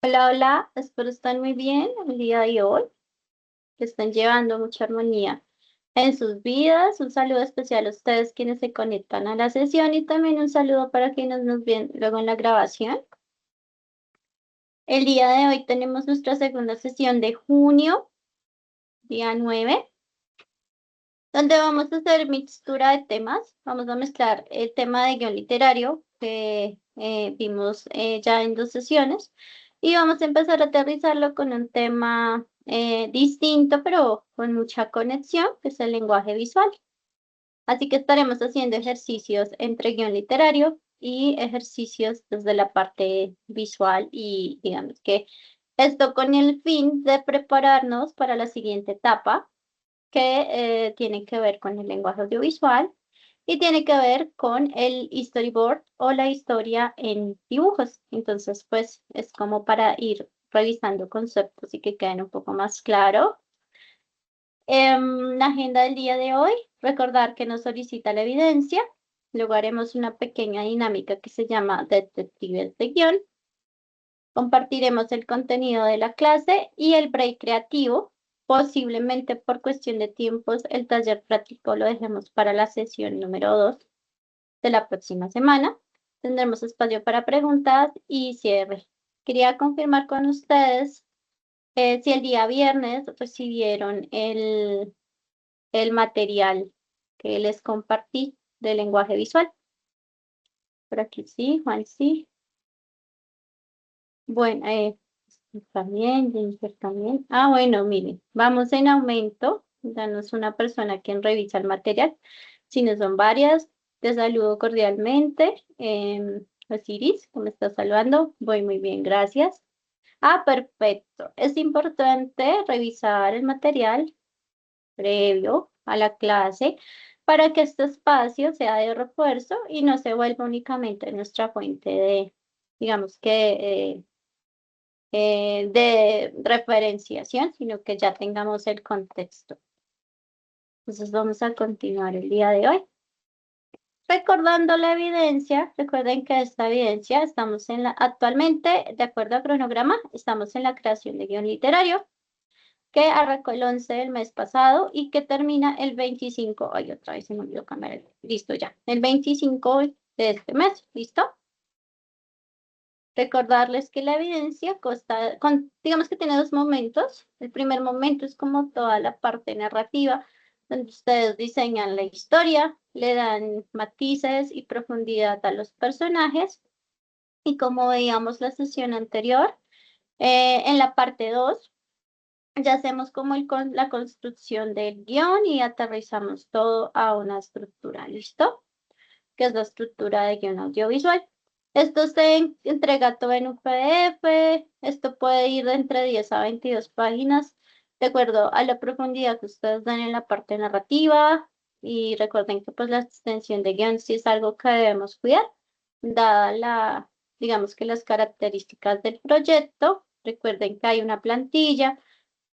Hola, hola, espero estén muy bien el día de hoy, que estén llevando mucha armonía en sus vidas. Un saludo especial a ustedes quienes se conectan a la sesión y también un saludo para quienes nos ven luego en la grabación. El día de hoy tenemos nuestra segunda sesión de junio, día 9, donde vamos a hacer mixtura de temas. Vamos a mezclar el tema de guión literario que vimos ya en dos sesiones y vamos a empezar a aterrizarlo con un tema distinto, pero con mucha conexión, que es el lenguaje visual. Así que estaremos haciendo ejercicios entre guión literario y ejercicios desde la parte visual y digamos que esto con el fin de prepararnos para la siguiente etapa que tiene que ver con el lenguaje audiovisual y tiene que ver con el storyboard o la historia en dibujos. Entonces, pues es como para ir revisando conceptos y que queden un poco más claro. La agenda del día de hoy, recordar que nos solicita la evidencia. Luego haremos una pequeña dinámica que se llama Detectives de Guión. Compartiremos el contenido de la clase y el break creativo. Posiblemente por cuestión de tiempos, el taller práctico lo dejemos para la sesión número 2 de la próxima semana. Tendremos espacio para preguntas y cierre. Quería confirmar con ustedes si el día viernes recibieron el material que les compartí de lenguaje visual. Por aquí sí, Juan sí. Bueno, también, Jennifer también. Ah, bueno, miren, vamos en aumento. Danos una persona quien revisa el material. Si no son varias, te saludo cordialmente. Osiris, ¿cómo estás saludando? Voy muy bien, gracias. Ah, perfecto. Es importante revisar el material previo a la clase para que este espacio sea de refuerzo y no se vuelva únicamente nuestra fuente de, digamos que, de referenciación, sino que ya tengamos el contexto. Entonces vamos a continuar el día de hoy. Recordando la evidencia, recuerden que esta evidencia estamos actualmente, de acuerdo al cronograma, estamos en la creación de guión literario, que arrancó el 11 del mes pasado y que termina el 25. Ay, otra vez se me olvidó cambiar listo ya, el 25 de este mes, ¿listo? Recordarles que la evidencia digamos que tiene dos momentos. El primer momento es como toda la parte narrativa, donde ustedes diseñan la historia, le dan matices y profundidad a los personajes. Y como veíamos la sesión anterior, en la parte 2 ya hacemos como la construcción del guión y aterrizamos todo a una estructura, ¿listo? Que es la estructura de guión audiovisual. Esto se entrega todo en un PDF, esto puede ir de entre 10 a 22 páginas, de acuerdo a la profundidad que ustedes dan en la parte narrativa, y recuerden que pues la extensión de guión sí es algo que debemos cuidar, dada digamos que las características del proyecto. Recuerden que hay una plantilla,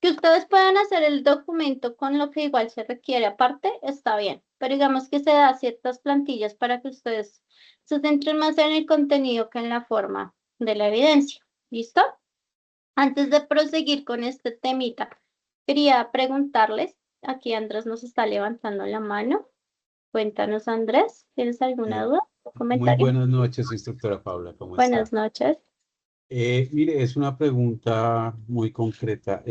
que ustedes puedan hacer el documento con lo que igual se requiere aparte, está bien, pero digamos que se da ciertas plantillas para que ustedes se centren más en el contenido que en la forma de la evidencia. ¿Listo? Antes de proseguir con este temita, quería preguntarles, aquí Andrés nos está levantando la mano. Cuéntanos, Andrés, ¿tienes alguna Eh, duda o Muy comentario? buenas noches, instructora Paula, ¿cómo Buenas está? noches. Mire, es una pregunta muy concreta.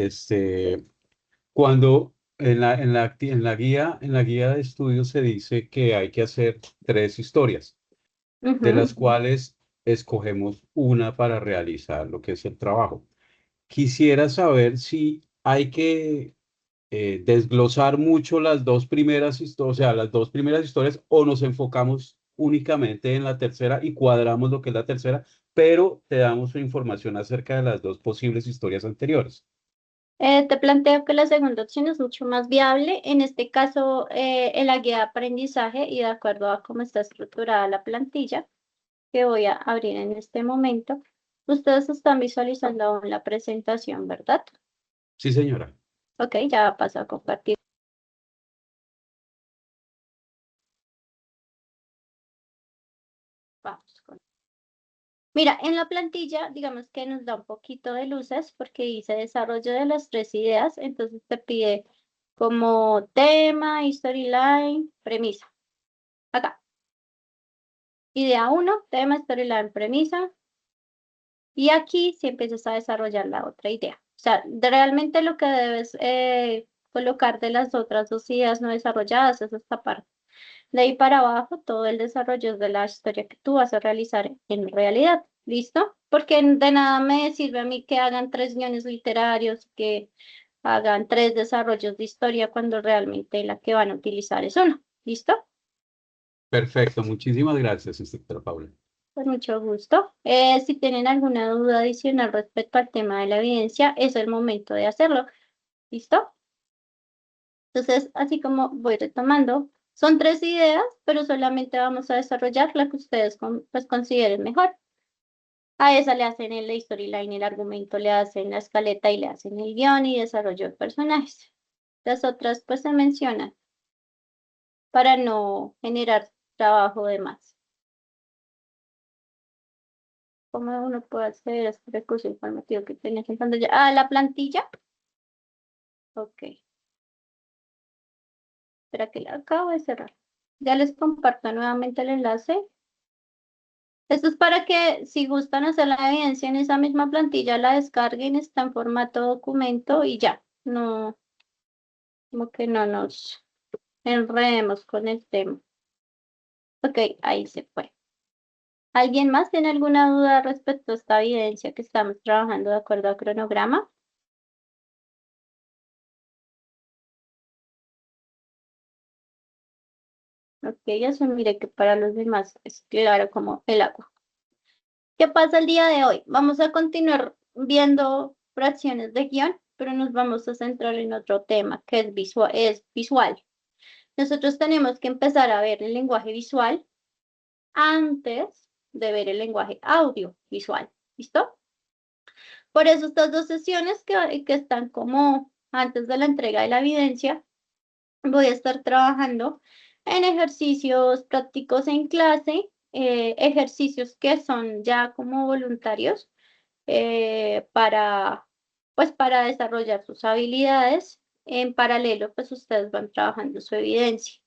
Cuando en la guía de estudio se dice que hay que hacer tres historias, de Ujú. las cuales escogemos una para realizar lo que es el trabajo. Quisiera saber si hay que desglosar mucho las dos primeras historias, o sea, las dos primeras historias, o nos enfocamos únicamente en la tercera y cuadramos lo que es la tercera, pero te damos información acerca de las dos posibles historias anteriores. Te planteo que la segunda opción es mucho más viable. En este caso, en la guía de aprendizaje y de acuerdo a cómo está estructurada la plantilla que voy a abrir en este momento, ustedes están visualizando aún la presentación, ¿verdad? Sí, señora. Ok, ya paso a compartir. Vamos. Mira, en la plantilla, digamos que nos da un poquito de luces porque dice desarrollo de las 3 ideas, entonces te pide como tema, storyline, premisa. Acá, idea 1, tema, storyline, premisa. Y aquí sí empiezas a desarrollar la otra idea. O sea, realmente lo que debes colocar de las otras 2 ideas no desarrolladas es esta parte. De ahí para abajo, todo el desarrollo es de la historia que tú vas a realizar en realidad. ¿Listo? Porque de nada me sirve a mí que hagan 3 guiones literarios, que hagan 3 desarrollos de historia cuando realmente la que van a utilizar es una. ¿Listo? Perfecto, muchísimas gracias, instructora Paula. Con mucho gusto. Si tienen alguna duda adicional respecto al tema de la evidencia, es el momento de hacerlo. ¿Listo? Entonces, así como voy retomando, son 3 ideas, pero solamente vamos a desarrollar la que ustedes pues, consideren mejor. A esa le hacen el storyline, el argumento, le hacen la escaleta y le hacen el guión y desarrollo de personajes. Las otras pues se mencionan para no generar trabajo de más. ¿Cómo uno puede hacer este recurso informativo que tenés en pantalla? Ah, la plantilla. Ok. Espera que la acabo de cerrar. Ya les comparto nuevamente el enlace. Esto es para que si gustan hacer la evidencia en esa misma plantilla, la descarguen, está en formato documento y ya. No, como que no nos enredemos con el tema. Ok, ahí se fue. ¿Alguien más tiene alguna duda respecto a esta evidencia que estamos trabajando de acuerdo al cronograma? Ok, asumiré que para los demás es claro como el agua. ¿Qué pasa el día de hoy? Vamos a continuar viendo fracciones de guión, pero nos vamos a centrar en otro tema que es visual. Nosotros tenemos que empezar a ver el lenguaje visual antes de ver el lenguaje audiovisual. ¿Listo? Por eso estas 2 sesiones que están como antes de la entrega de la evidencia, voy a estar trabajando en ejercicios prácticos en clase, ejercicios que son ya como voluntarios pues para desarrollar sus habilidades. En paralelo, pues ustedes van trabajando su evidencia.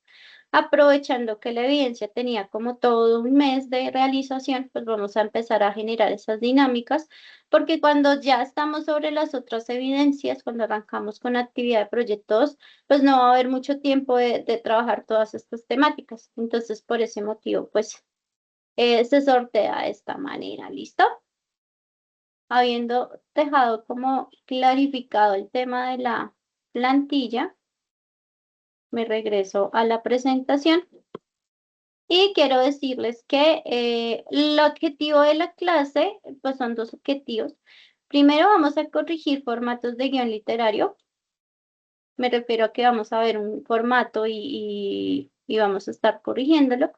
Aprovechando que la evidencia tenía como todo un mes de realización, pues vamos a empezar a generar esas dinámicas, porque cuando ya estamos sobre las otras evidencias, cuando arrancamos con actividad de proyectos, pues no va a haber mucho tiempo de trabajar todas estas temáticas. Entonces, por ese motivo, pues se sortea de esta manera. ¿Listo? Habiendo dejado como clarificado el tema de la plantilla, me regreso a la presentación. Y quiero decirles que el objetivo de la clase, pues son 2 objetivos. Primero vamos a corregir formatos de guión literario. Me refiero a que vamos a ver un formato y vamos a estar corrigiéndolo.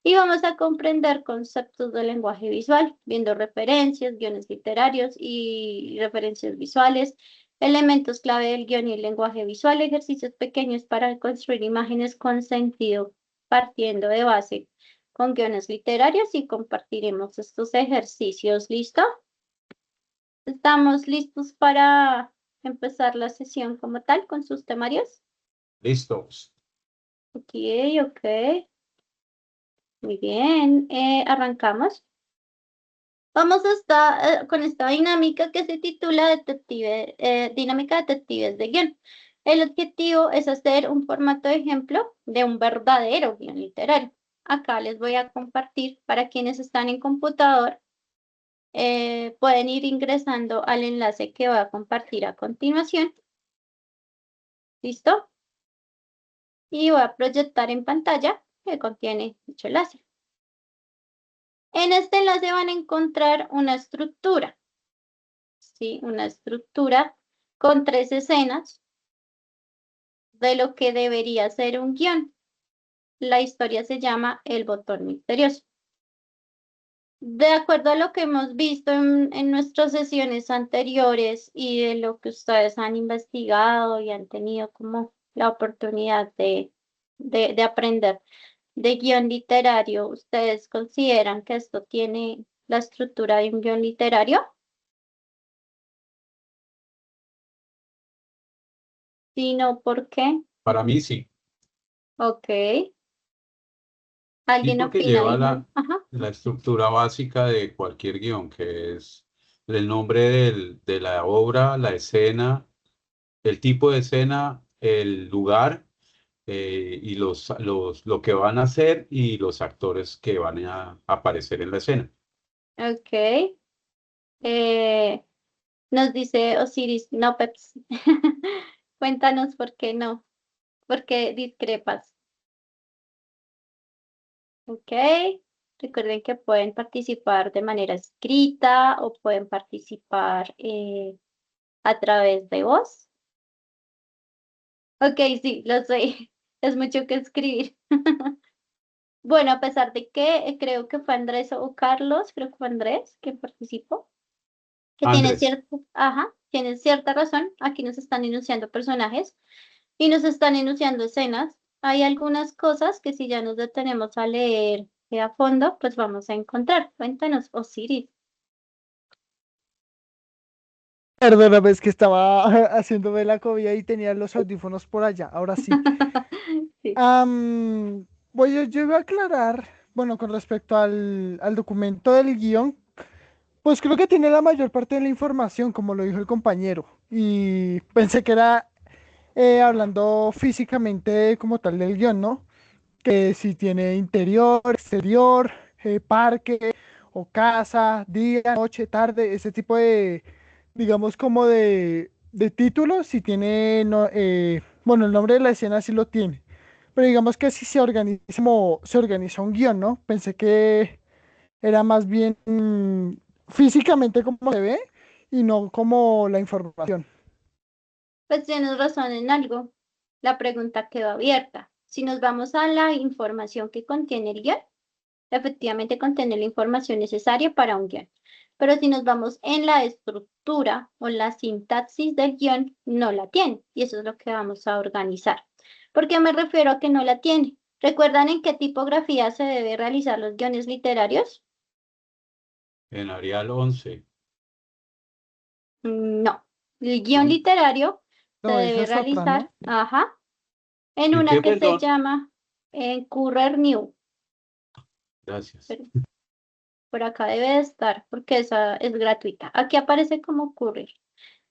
Y vamos a comprender conceptos del lenguaje visual, viendo referencias, guiones literarios y referencias visuales, elementos clave del guión y el lenguaje visual, ejercicios pequeños para construir imágenes con sentido, partiendo de base con guiones literarios y compartiremos estos ejercicios. ¿Listo? ¿Estamos listos para empezar la sesión como tal con sus temarios? Listos. Ok, ok. Muy bien. Arrancamos. Vamos a estar con esta dinámica que se titula Dinámica Detectives de Guión. El objetivo es hacer un formato de ejemplo de un verdadero guión literario. Acá les voy a compartir para quienes están en computador. Pueden ir ingresando al enlace que voy a compartir a continuación. ¿Listo? Y voy a proyectar en pantalla que contiene dicho enlace. En este enlace van a encontrar una estructura, ¿sí? Una estructura con 3 escenas de lo que debería ser un guión. La historia se llama El botón misterioso. De acuerdo a lo que hemos visto en nuestras sesiones anteriores y de lo que ustedes han investigado y han tenido como la oportunidad de aprender de guión literario, ¿ustedes consideran que esto tiene la estructura de un guión literario? Si no, ¿por qué? Para mí sí. Ok. Sí, ¿Alguien porque opina lleva igual? Ajá. la estructura básica de cualquier guión, que es el nombre de la obra, la escena, el tipo de escena, el lugar y lo que van a hacer y los actores que van a aparecer en la escena. Ok. Eh, nos dice Osiris, no, Peps. Cuéntanos por qué no, por qué discrepas. Ok. Recuerden que pueden participar de manera escrita o pueden participar a través de voz. Ok, sí, lo sé. Es mucho que escribir. Bueno, a pesar de que creo que fue Andrés o Carlos, creo que fue Andrés que participó, que tiene Andrés, cierto, ajá, tiene cierta razón. Aquí nos están enunciando personajes y nos están enunciando escenas. Hay algunas cosas que si ya nos detenemos a leer a fondo, pues vamos a encontrar. Cuéntanos, Osiris. Perdóname, es que estaba haciéndome la comida y tenía los audífonos por allá. Ahora sí. Sí. Am, yo iba a aclarar, bueno, con respecto al documento del guión, pues creo que tiene la mayor parte de la información, como lo dijo el compañero. Y pensé que era hablando físicamente como tal del guión, ¿no? Que si tiene interior, exterior, parque o casa, día, noche, tarde, ese tipo de, digamos, como de títulos, si tiene, bueno, el nombre de la escena sí lo tiene, pero digamos que si se organiza, como se organiza un guión, ¿no? Pensé que era más bien físicamente como se ve y no como la información. Pues tienes razón en algo. La pregunta quedó abierta. Si nos vamos a la información que contiene el guión, efectivamente contiene la información necesaria para un guión. Pero si nos vamos en la estructura o la sintaxis del guión, no la tiene. Y eso es lo que vamos a organizar. ¿Por qué me refiero a que no la tiene? ¿Recuerdan en qué tipografía se debe realizar los guiones literarios? en Arial 11, No. El guión ¿no? literario se No, esa debe es otra, realizar, ¿no? ajá, en ¿En una qué, que se perdón? llama Currer New. Gracias. Por acá debe de estar porque esa es gratuita. Aquí aparece como Currir.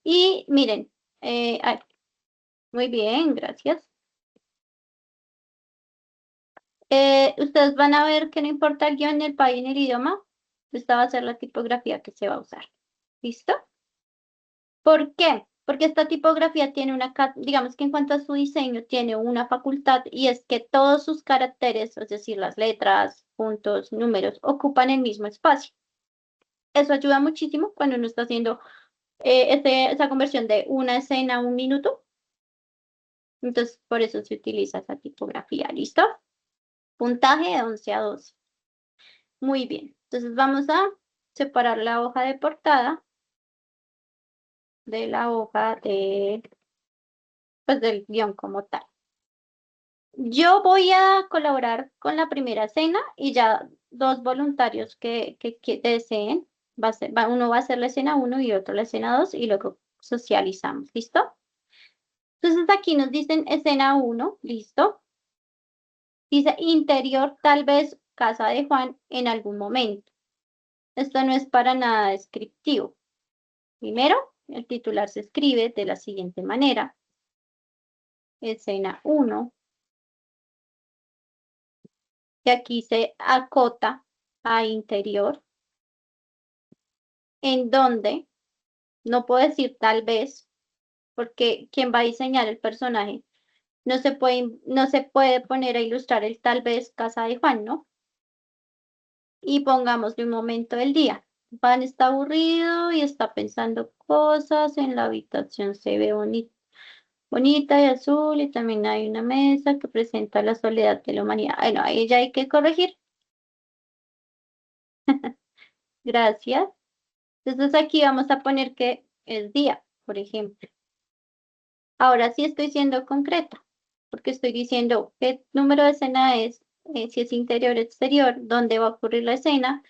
Y miren, ay, muy bien, gracias. Ustedes van a ver que no importa el guión, el país ni el idioma, esta va a ser la tipografía que se va a usar. ¿Listo? ¿Por qué? Porque esta tipografía tiene digamos que en cuanto a su diseño, tiene una facultad y es que todos sus caracteres, es decir, las letras, puntos, números, ocupan el mismo espacio. Eso ayuda muchísimo cuando uno está haciendo esa conversión de una escena a un minuto. Entonces, por eso se utiliza esa tipografía. ¿Listo? Puntaje de 11 a 12. Muy bien. Entonces, vamos a separar la hoja de portada de la hoja pues, del guión como tal. Yo voy a colaborar con la primera escena y ya dos voluntarios que deseen. Uno va a hacer la escena uno y otro la escena 2 y luego socializamos. ¿Listo? Entonces aquí nos dicen escena uno, listo. Dice interior, tal vez casa de Juan en algún momento. Esto no es para nada descriptivo. Primero, el titular se escribe de la siguiente manera. Escena uno. Y aquí se acota a interior, en donde no puedo decir tal vez, porque quien va a diseñar el personaje no se puede poner a ilustrar el tal vez casa de Juan, ¿no? Y pongámosle un momento del día. Juan está aburrido y está pensando cosas, en la habitación se ve bonita y azul y también hay una mesa que presenta la soledad de la humanidad. Bueno, ahí ya hay que corregir. Gracias. Entonces aquí vamos a poner que es día, por ejemplo. Ahora sí estoy siendo concreta, porque estoy diciendo qué número de escena es, si es interior o exterior, dónde va a ocurrir la escena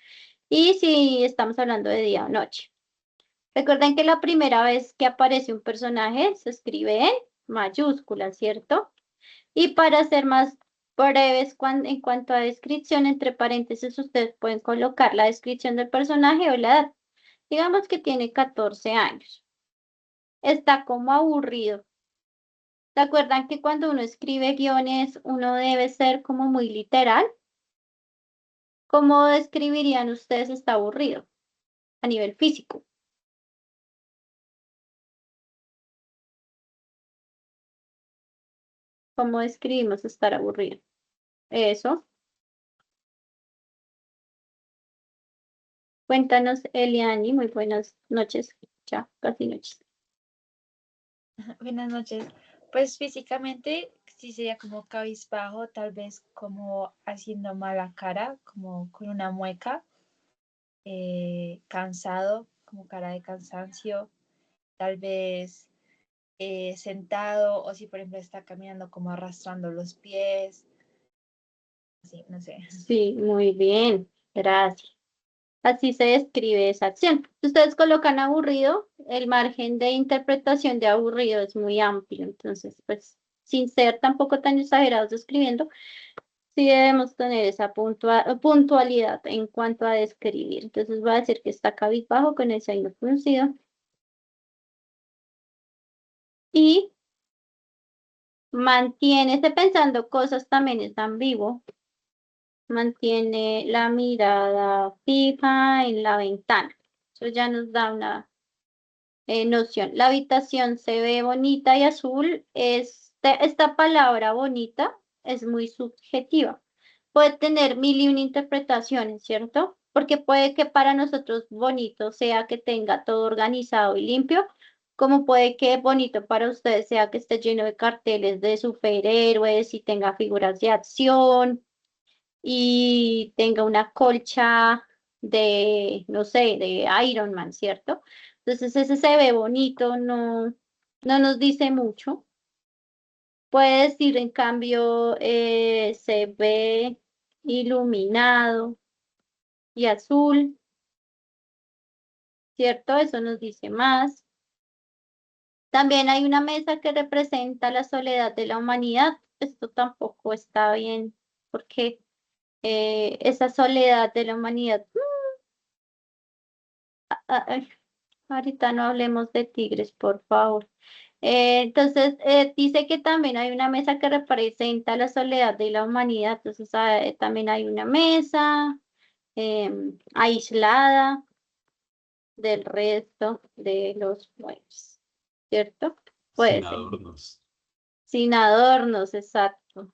y si estamos hablando de día o noche. Recuerden que la primera vez que aparece un personaje se escribe en mayúsculas, ¿cierto? Y para ser más breves en cuanto a descripción, entre paréntesis, ustedes pueden colocar la descripción del personaje o la edad. Digamos que tiene 14 años. Está como aburrido. ¿Se acuerdan que cuando uno escribe guiones, uno debe ser como muy literal? ¿Cómo describirían ustedes está aburrido a nivel físico? ¿Cómo describimos estar aburrido? Eso. Cuéntanos, Eliani, muy buenas noches. Ya, casi noches. Buenas noches. Pues físicamente sí sería como cabizbajo, tal vez como haciendo mala cara, como con una mueca, cansado, como cara de cansancio, tal vez sentado o si por ejemplo está caminando como arrastrando los pies, así, no sé. Sí, muy bien. Gracias. Así se describe esa acción. Si ustedes colocan aburrido, el margen de interpretación de aburrido es muy amplio. Entonces, pues, sin ser tampoco tan exagerados escribiendo, sí debemos tener esa puntualidad en cuanto a describir. Entonces, voy a decir que está cabizbajo con el signo fruncido. Y mantiene, esté pensando cosas también es ambiguo. Mantiene la mirada fija en la ventana. Eso ya nos da una noción. La habitación se ve bonita y azul. Esta palabra bonita es muy subjetiva. Puede tener mil y una interpretaciones, ¿cierto? Porque puede que para nosotros bonito sea que tenga todo organizado y limpio, como puede que bonito para ustedes sea que esté lleno de carteles de superhéroes y tenga figuras de acción y tenga una colcha de, no sé, de Iron Man, ¿cierto? Entonces ese se ve bonito, no nos dice mucho. Puede decir, en cambio, se ve iluminado y azul, ¿cierto? Eso nos dice más. También hay una mesa que representa la soledad de la humanidad. Esto tampoco está bien, porque esa soledad de la humanidad, ay, ahorita no hablemos de tigres, por favor. Entonces, dice que también hay una mesa que representa la soledad de la humanidad. Entonces, también hay una mesa aislada del resto de los muebles, ¿cierto? Puede Sin ser. adornos. Sin adornos, exacto.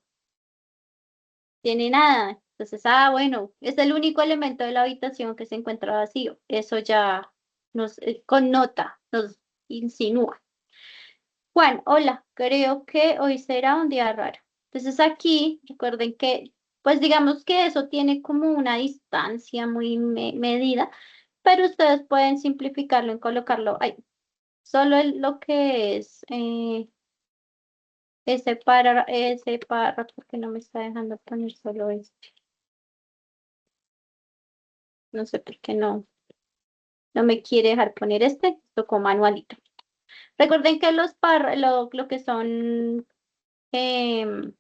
Tiene nada. Entonces, bueno, es el único elemento de la habitación que se encuentra vacío. Eso ya nos connota, nos insinúa. Juan, hola, creo que hoy será un día raro. Entonces aquí, recuerden que, pues digamos que eso tiene como una distancia muy medida, pero ustedes pueden simplificarlo en colocarlo ahí. Solo lo que es ese párrafo, porque no me está dejando poner solo este. No sé por qué no me quiere dejar poner este, tocó manualito. Recuerden que lo que son, em,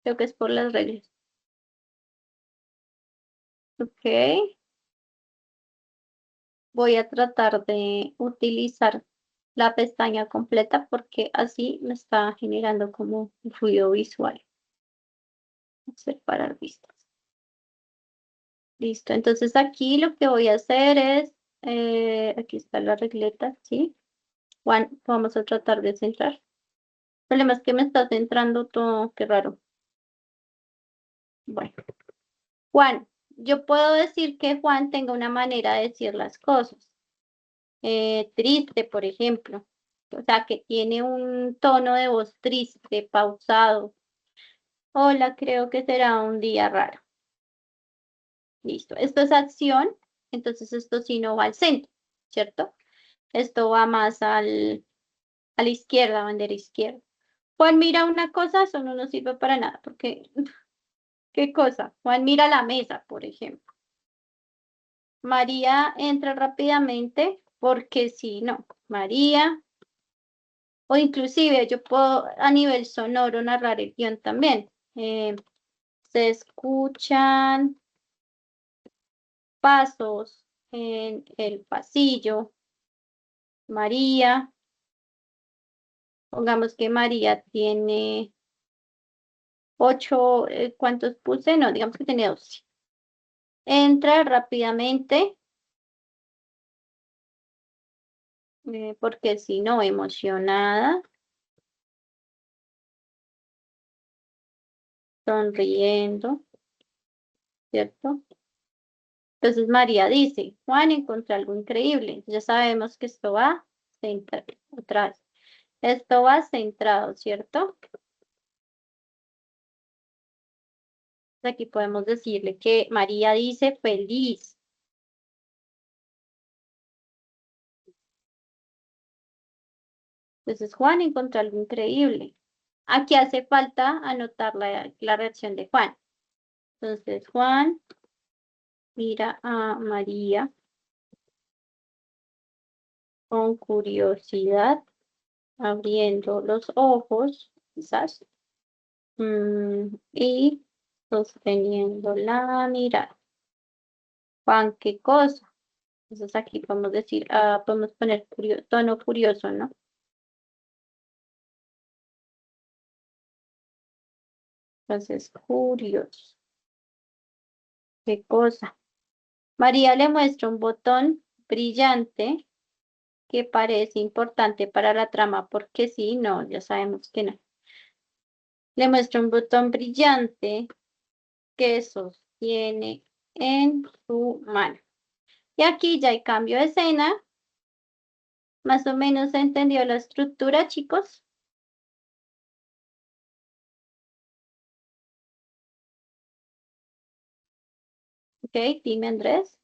creo que es por las reglas. Ok. Voy a tratar de utilizar la pestaña completa porque así me está generando como un ruido visual. Separar vistas. Listo. Entonces aquí lo que voy a hacer es, aquí está la regleta, ¿sí? Juan, vamos a tratar de centrar. El problema es que me está centrando todo, qué raro. Bueno, Juan, yo puedo decir que Juan tenga una manera de decir las cosas. Triste, por ejemplo. O sea, que tiene un tono de voz triste, pausado. Hola, creo que será un día raro. Listo. Esto es acción, entonces esto sí no va al centro, ¿cierto? Esto va más a la izquierda, bandera izquierda. Juan mira una cosa, eso no nos sirve para nada, porque ¿Qué cosa? Juan mira la mesa, por ejemplo. María entra rápidamente porque si no, María, o inclusive yo puedo a nivel sonoro narrar el guión también. Se escuchan pasos en el pasillo. María, pongamos que María tiene 8, ¿cuántos puse? No, digamos que tiene 12. Entra rápidamente, porque si no, emocionada, sonriendo, ¿cierto? Entonces María dice, Juan, encontré algo increíble. Ya sabemos que esto va centrado, otra vez. Esto va centrado, ¿cierto? Aquí podemos decirle que María dice feliz. Entonces Juan encontró algo increíble. Aquí hace falta anotar la reacción de Juan. Entonces Juan mira a María con curiosidad, abriendo los ojos, quizás, y sosteniendo la mirada. Juan, ¿qué cosa? Entonces aquí podemos decir, podemos poner tono curioso, ¿no? Entonces, curioso. ¿Qué cosa? María le muestra un botón brillante que parece importante para la trama, porque sí, no, ya sabemos que no. Le muestra un botón brillante que sostiene en su mano. Y aquí ya hay cambio de escena. Más o menos se entendió la estructura, chicos. Ok, dime Andrés.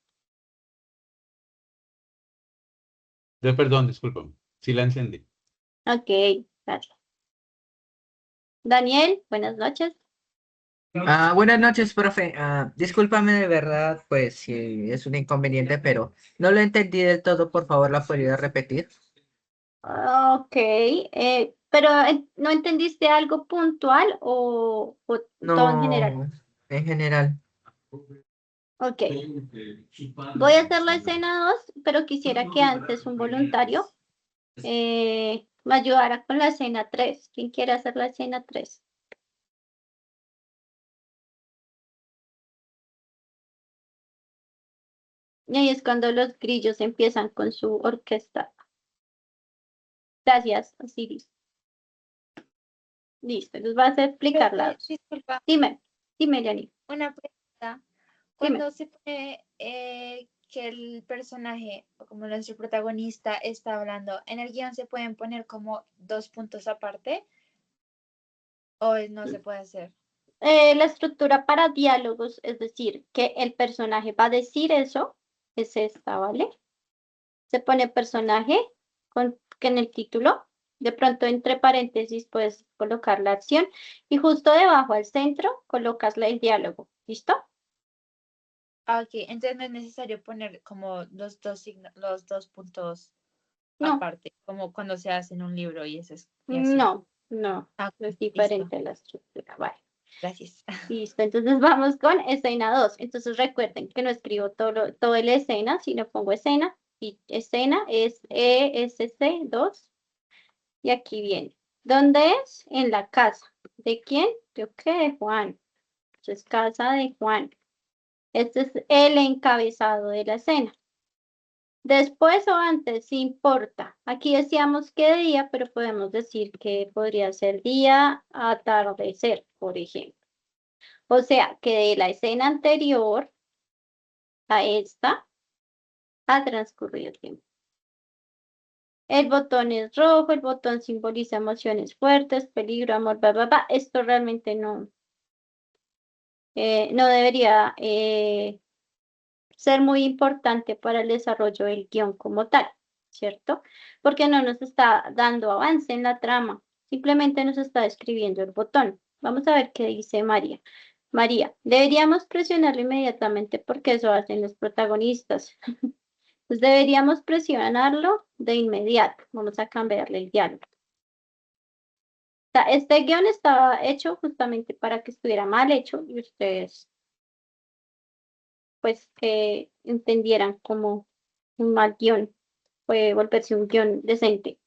Perdón, disculpa. Sí la encendí. Ok, gracias. Daniel, buenas noches. Buenas noches, profe. Discúlpame de verdad, pues si es un inconveniente, pero no lo entendí del todo. Por favor, ¿la podría repetir? Ok, pero ¿no entendiste algo puntual o todo en general? No, en general. Ok, voy a hacer la escena 2, pero quisiera que antes un voluntario me ayudara con la escena 3. ¿Quién quiere hacer la escena 3? Y ahí es cuando los grillos empiezan con su orquesta. Gracias, Osiris. Listo, les vas a explicar la dos. Disculpa, Dime, Yanni, una pregunta. dime. Cuando se pone que el personaje, o como nuestro protagonista, está hablando, ¿en el guión se pueden poner como 2 puntos aparte? ¿O no se puede hacer? La estructura para diálogos, es decir, que el personaje va a decir eso, es esta, ¿vale? Se pone personaje que en el título, de pronto entre paréntesis puedes colocar la acción y justo debajo al centro colocas el diálogo, ¿listo? Ok, entonces no es necesario poner como los dos puntos No, aparte, como cuando se hace en un libro y eso es y así. no, es Listo, diferente la estructura, vale. gracias. Listo, entonces vamos con escena 2. Entonces recuerden que no escribo todo el escena, sino pongo escena y escena es ESC2 y aquí viene. ¿Dónde es? En la casa. ¿De quién? Yo qué, de Juan. Entonces casa de Juan. Este es el encabezado de la escena. Después o antes, sí importa. Aquí decíamos que día, pero podemos decir que podría ser día, atardecer, por ejemplo. O sea, que de la escena anterior a esta ha transcurrido tiempo. El botón es rojo, el botón simboliza emociones fuertes, peligro, amor, bla, bla, bla. Esto realmente no debería ser muy importante para el desarrollo del guión como tal, ¿cierto? Porque no nos está dando avance en la trama, simplemente nos está describiendo el botón. Vamos a ver qué dice María. María, deberíamos presionarlo inmediatamente porque eso hacen los protagonistas. Entonces deberíamos presionarlo de inmediato. Vamos a cambiarle el diálogo. O sea, este guión estaba hecho justamente para que estuviera mal hecho y ustedes, pues, que entendieran como un mal guión puede volverse un guión decente.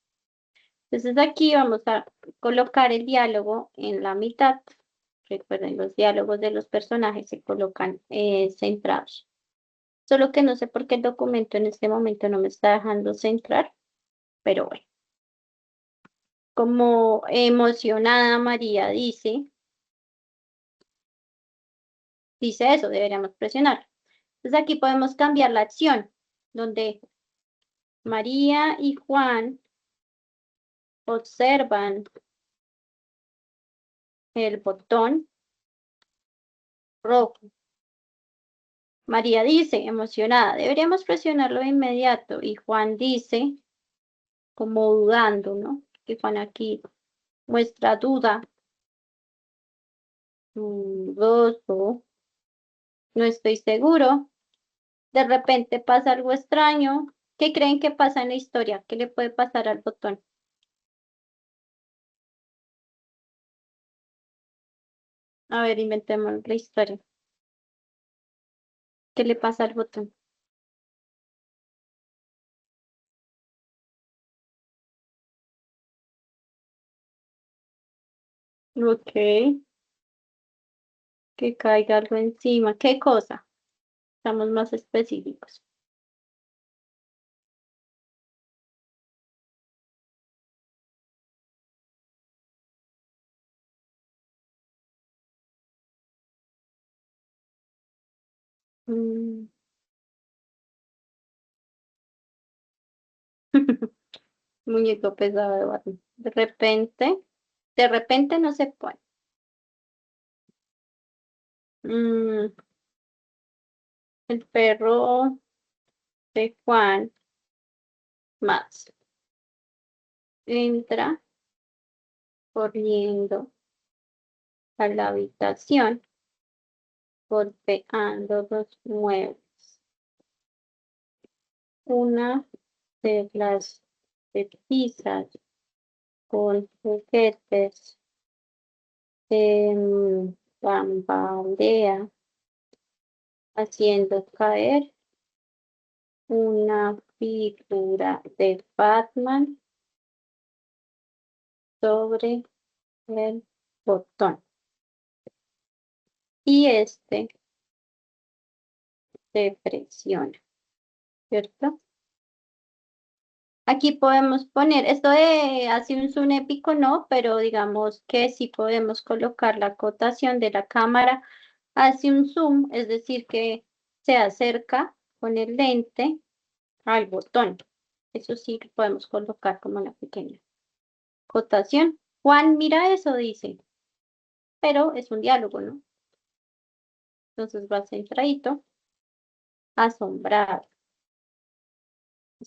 Entonces aquí vamos a colocar el diálogo en la mitad. Recuerden, los diálogos de los personajes se colocan centrados. Solo que no sé por qué el documento en este momento no me está dejando centrar, pero bueno. Como emocionada María dice eso, deberíamos presionar. Entonces aquí podemos cambiar la acción, donde María y Juan observan el botón rojo. María dice, emocionada, deberíamos presionarlo de inmediato. Y Juan dice, como dudando, ¿no? Que Juan aquí muestra duda. Dudoso, no estoy seguro. De repente pasa algo extraño. ¿Qué creen que pasa en la historia? ¿Qué le puede pasar al botón? A ver, inventemos la historia. ¿Qué le pasa al botón? Ok, que caiga algo encima. ¿Qué cosa? Estamos más específicos. Mm. Muñeco pesado de Barney. De repente no se pone. Mm, el perro de Juan más entra corriendo a la habitación, golpeando los muebles. Una de las repisas con juguetes bambalea, haciendo caer una figura de Batman sobre el botón. Y este se presiona, ¿cierto? Aquí podemos poner, esto de hace un zoom épico no, pero digamos que sí podemos colocar la acotación de la cámara hace un zoom, es decir, que se acerca con el lente al botón. Eso sí lo podemos colocar como una pequeña acotación. Juan, mira eso, dice, pero es un diálogo, ¿no? Entonces va centradito, asombrado.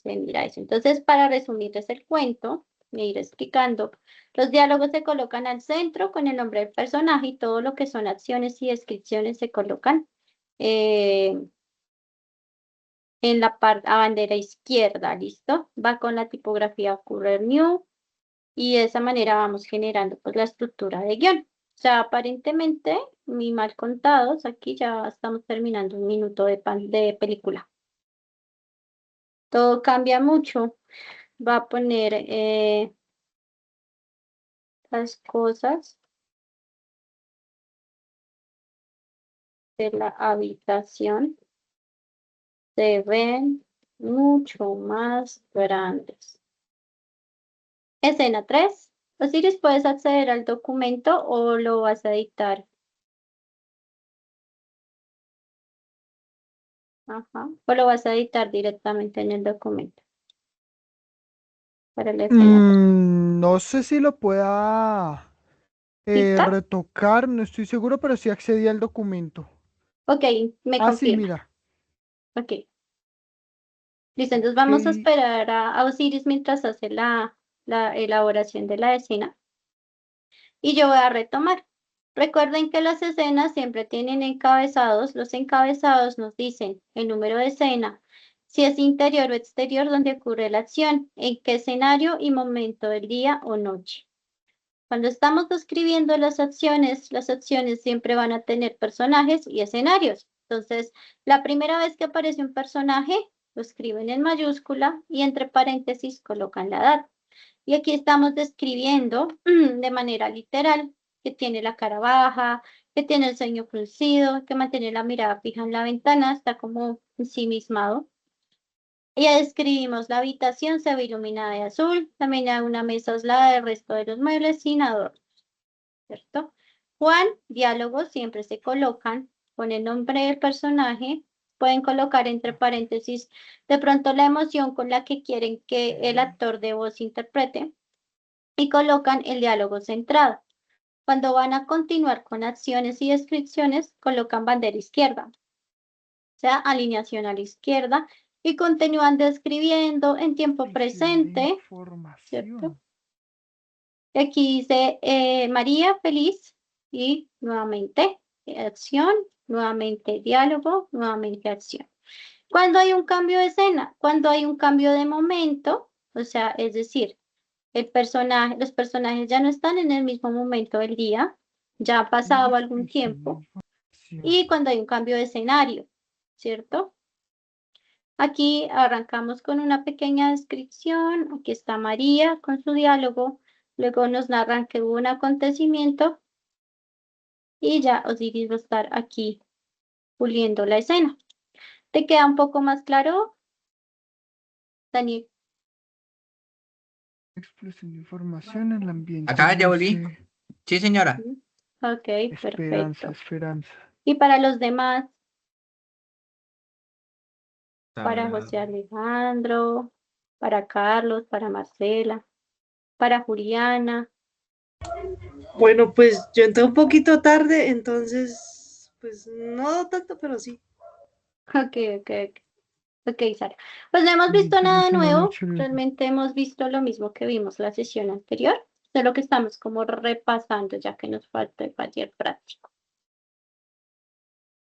Mira eso. Entonces, para resumirles el cuento, e ir explicando, los diálogos se colocan al centro con el nombre del personaje y todo lo que son acciones y descripciones se colocan eh, en la parte a bandera izquierda, ¿listo? Va con la tipografía Current New y de esa manera vamos generando pues la estructura de guión. O sea, aparentemente, muy mal contados, aquí ya estamos terminando un minuto de película. Todo cambia mucho. Va a poner las cosas de la habitación se ven mucho más grandes. Escena 3. Osiris, ¿puedes acceder al documento o lo vas a editar? Ajá. O lo vas a editar directamente en el documento. Para la escena 3. No sé si lo pueda ¿Editar? retocar, no estoy seguro, pero sí accedí al documento. Ok, me Ah, sí, confirma. mira. Ok. Listo, entonces Ok. vamos a esperar a Osiris mientras hace la elaboración de la escena. Y yo voy a retomar. Recuerden que las escenas siempre tienen encabezados. Los encabezados nos dicen el número de escena, si es interior o exterior donde ocurre la acción, en qué escenario y momento del día o noche. Cuando estamos describiendo las acciones siempre van a tener personajes y escenarios. Entonces, la primera vez que aparece un personaje, lo escriben en mayúscula y entre paréntesis colocan la edad. Y aquí estamos describiendo de manera literal que tiene la cara baja, que tiene el ceño fruncido, que mantiene la mirada fija en la ventana, está como ensimismado. Ya describimos la habitación, se ve iluminada de azul, también hay una mesa aislada del resto de los muebles sin adornos, ¿cierto? Juan, diálogos siempre se colocan con el nombre del personaje, pueden colocar entre paréntesis de pronto la emoción con la que quieren que el actor de voz interprete y colocan el diálogo centrado. Cuando van a continuar con acciones y descripciones, colocan bandera izquierda, o sea, alineación a la izquierda, y continúan describiendo en tiempo presente, ¿cierto? Y aquí dice María feliz y nuevamente acción, nuevamente diálogo, nuevamente acción. Cuando hay un cambio de escena, cuando hay un cambio de momento, o sea, es decir, los personajes ya no están en el mismo momento del día, ya ha pasado algún tiempo, y cuando hay un cambio de escenario, ¿cierto? Aquí arrancamos con una pequeña descripción, aquí está María con su diálogo, luego nos narran que hubo un acontecimiento y ya Osiris va a estar aquí puliendo la escena. ¿Te queda un poco más claro, Daniel? Explosión de información en el ambiente. Acá ya volví. Luce Sí, señora. Ok, esperanza, perfecto. esperanza. Y para los demás, para Sabrá. José Alejandro, para Carlos, para Marcela, para Juliana. Bueno, pues yo entré un poquito tarde, entonces, pues no tanto, pero sí. Ok, ok, ok. Ok, Sara. Pues no hemos visto Listo, nada suena muy nuevo, chévere. realmente hemos visto lo mismo que vimos la sesión anterior, solo que estamos como repasando ya que nos falta el taller práctico.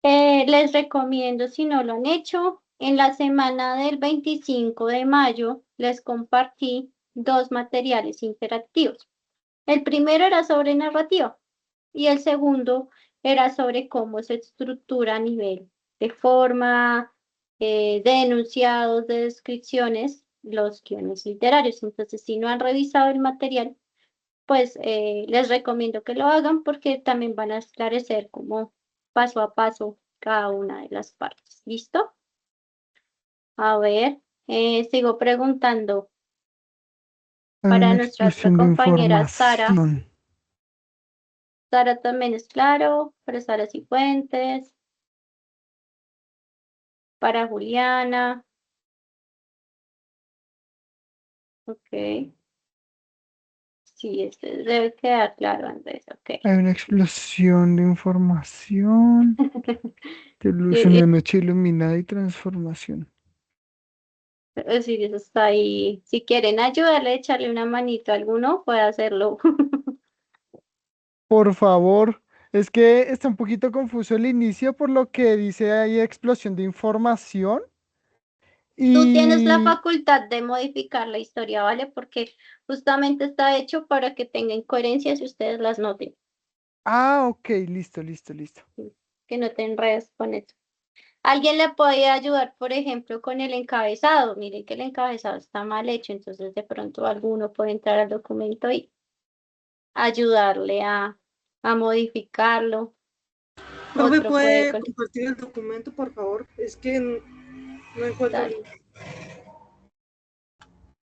Les recomiendo, si no lo han hecho, en la semana del 25 de mayo les compartí 2 materiales interactivos. El primero era sobre narrativa y el segundo era sobre cómo se estructura a nivel de forma, de enunciados, de descripciones, los guiones literarios. Entonces, si no han revisado el material, pues les recomiendo que lo hagan porque también van a esclarecer como paso a paso cada una de las partes. ¿Listo? A ver, sigo preguntando Hay para una nuestra otra explosión de compañera Sara. información. Sara también es claro, para Sara Cifuentes, para Juliana. Ok. Sí, este debe quedar claro, Andrés. Ok. Hay una explosión de información. Ilusión de noche iluminada y transformación. Sí, eso está ahí. Si quieren ayudarle, echarle una manito a alguno, puede hacerlo. Por favor, es que está un poquito confuso el inicio por lo que dice ahí explosión de información. Tú tienes la Y, facultad de modificar la historia, ¿vale? Porque justamente está hecho para que tengan coherencia si ustedes las noten, ok, listo, listo, listo. que no te enredes con eso. Alguien le puede ayudar, por ejemplo, con el encabezado. Miren que el encabezado está mal hecho, entonces de pronto alguno puede entrar al documento y ayudarle a modificarlo. Profe, Otro puede ¿puede compartir el documento, por favor? Es que no encuentro el contar. link.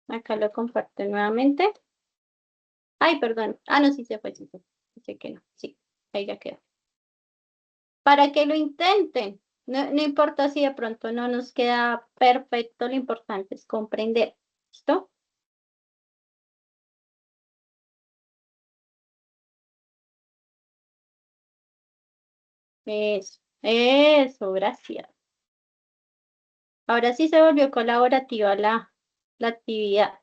Acá lo comparto nuevamente. Ay, perdón. Ah, no, sí se fue, sí se fue. Dice que no. Sí, ahí ya quedó. Para que lo intenten. No, no importa si de pronto no nos queda perfecto, lo importante es comprender. ¿Listo? Eso, gracias. Ahora sí se volvió colaborativa la actividad.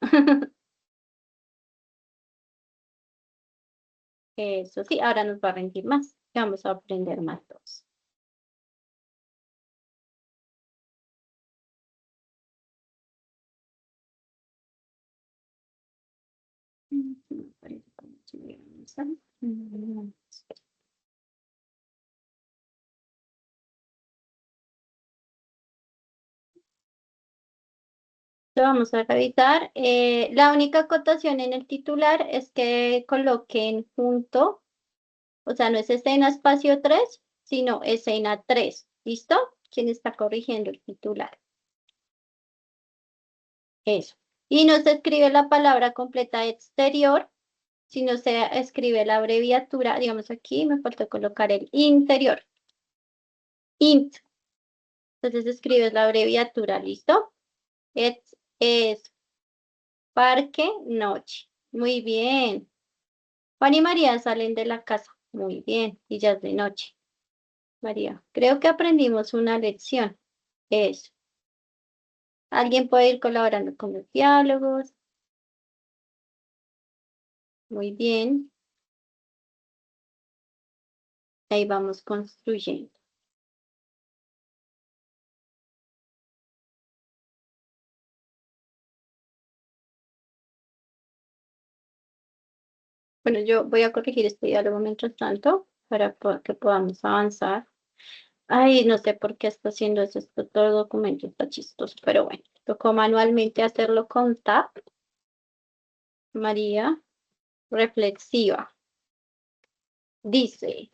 Eso sí, ahora nos va a rendir más. Vamos a aprender más todos. Lo vamos a revisar. La única acotación en el titular es que coloquen junto, o sea, no es escena espacio 3, sino escena 3. ¿Listo? ¿Quién está corrigiendo el titular? Eso. Y no se escribe la palabra completa exterior, sino se escribe la abreviatura. Digamos aquí me falta colocar el interior. Int. Entonces escribes la abreviatura, ¿listo? Es parque, noche. Muy bien. Juan y María salen de la casa. Muy bien. Y ya es de noche. María, creo que aprendimos una lección. Eso. Alguien puede ir colaborando con los diálogos. Muy bien. Ahí vamos construyendo. Bueno, yo voy a corregir este diálogo mientras tanto para que podamos avanzar. Ay, no sé por qué está haciendo eso. Todo el documento está chistoso, pero bueno. Tocó manualmente hacerlo con Tab. María, reflexiva. Dice,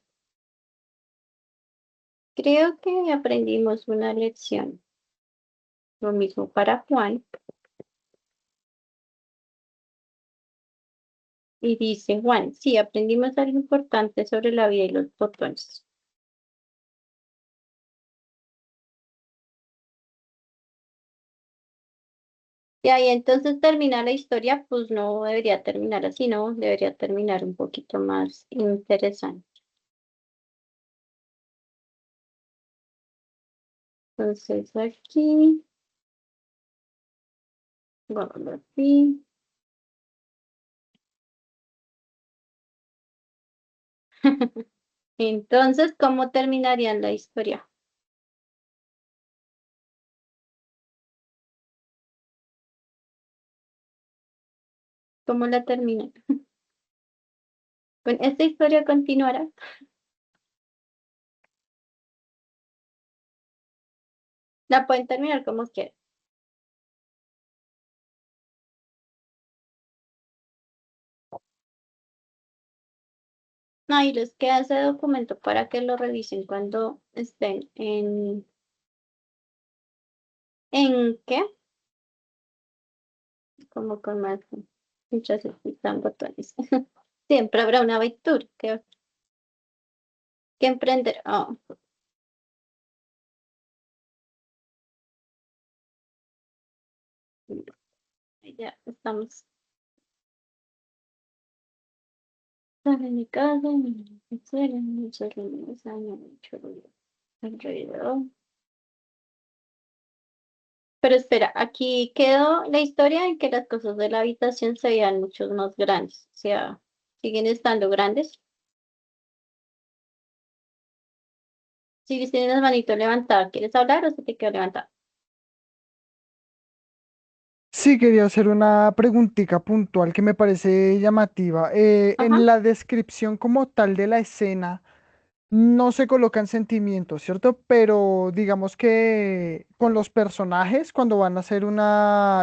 creo que aprendimos una lección. Lo mismo para Juan. Y dice Juan, sí, aprendimos algo importante sobre la vida y los botones. Y ahí entonces termina la historia, pues no debería terminar así, ¿no? Debería terminar un poquito más interesante. Entonces aquí, vamos aquí. Entonces, ¿cómo terminarían la historia? ¿Cómo la terminan? Con esta historia continuará. La pueden terminar como quieran. No, y les queda ese documento para que lo revisen cuando estén ¿en qué? Como con más, muchas están botones. Siempre habrá una aventura que emprender. Oh, ya estamos. Sale de mi casa, me suele, mucho ruido alrededor. Pero espera, aquí quedó la historia en que las cosas de la habitación se veían mucho más grandes. O sea, siguen estando grandes. Sigues teniendo las manitos levantadas. ¿Quieres hablar o se te quedó levantada? Sí, quería hacer una preguntita puntual que me parece llamativa. Ajá. En la descripción como tal de la escena no se colocan sentimientos, ¿cierto? Pero digamos que con los personajes, cuando van a hacer un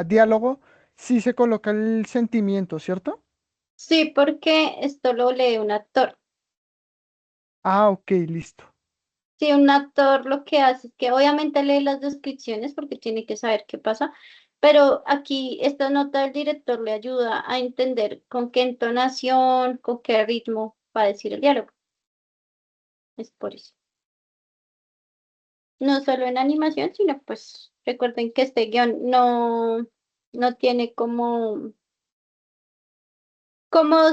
diálogo, sí se coloca el sentimiento, ¿cierto? Sí, porque esto lo lee un actor. Ah, ok, listo. Sí, un actor lo que hace es que obviamente lee las descripciones porque tiene que saber qué pasa, pero aquí esta nota del director le ayuda a entender con qué entonación, con qué ritmo va a decir el diálogo. Es por eso. No solo en animación, sino pues recuerden que este guión no tiene como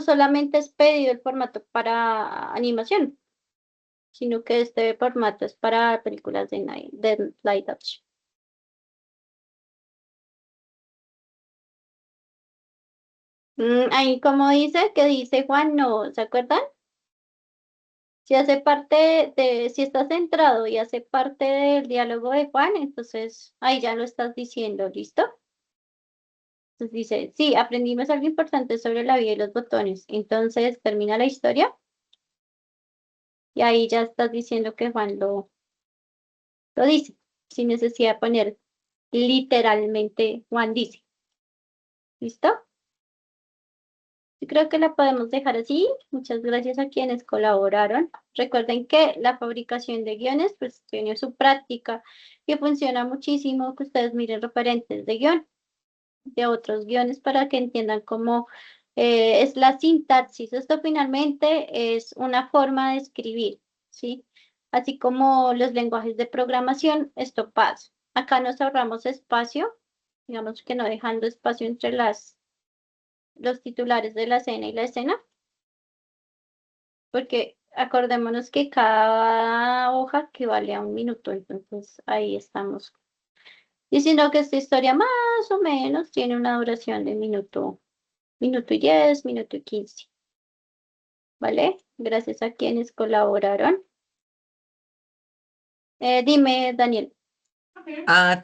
solamente es pedido el formato para animación, sino que este formato es para películas de live action. Ahí como dice, que dice Juan, no, ¿se acuerdan? Si hace parte si está centrado y hace parte del diálogo de Juan, entonces ahí ya lo estás diciendo, ¿listo? Entonces dice, sí, aprendimos algo importante sobre la vida y los botones. Entonces termina la historia y ahí ya estás diciendo que Juan lo dice, sin necesidad de poner literalmente Juan dice. ¿Listo? Yo creo que la podemos dejar así. Muchas gracias a quienes colaboraron. Recuerden que la fabricación de guiones pues tiene su práctica y funciona muchísimo que ustedes miren referentes de guión, de otros guiones para que entiendan cómo es la sintaxis. Esto finalmente es una forma de escribir, ¿sí? Así como los lenguajes de programación, esto pasa. Acá nos ahorramos espacio, digamos que no dejando espacio entre los titulares de la escena y la escena, porque acordémonos que cada hoja equivale a un minuto, entonces ahí estamos diciendo que esta historia más o menos tiene una duración de minuto y 10, minuto y 15, ¿vale? Gracias a quienes colaboraron. Dime, Daniel.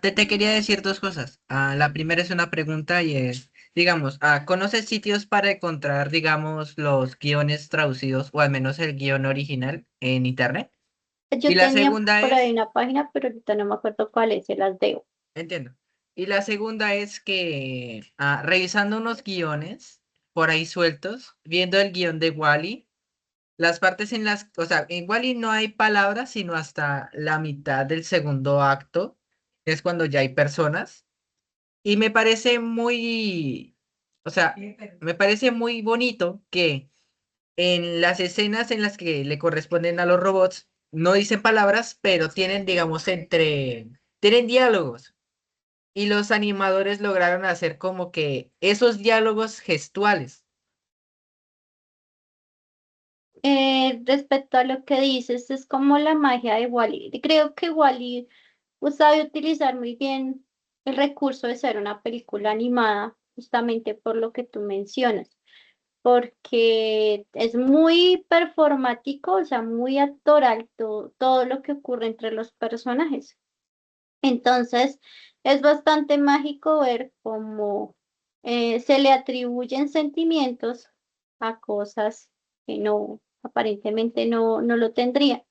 Te quería decir dos cosas. La primera es una pregunta y es, digamos, ¿conoces sitios para encontrar, digamos, los guiones traducidos o al menos el guión original en internet? Y Yo la tenía segunda por ahí es, una página, pero ahorita no me acuerdo cuál es, se las debo. entiendo. Y la segunda es que revisando unos guiones por ahí sueltos, viendo el guión de Wally, las partes en las, o sea, en Wally no hay palabras, sino hasta la mitad del segundo acto, que es cuando ya hay personas. Y me parece muy, o sea, me parece muy bonito que en las escenas en las que le corresponden a los robots, no dicen palabras, pero tienen, digamos, tienen diálogos. Y los animadores lograron hacer como que esos diálogos gestuales. Respecto a lo que dices, es como la magia de Wall-E. Creo que Wall-E sabe utilizar muy bien el recurso de ser una película animada, justamente por lo que tú mencionas, porque es muy performático, o sea, muy actoral todo lo que ocurre entre los personajes. Entonces, es bastante mágico ver cómo se le atribuyen sentimientos a cosas que no, aparentemente no lo tendrían.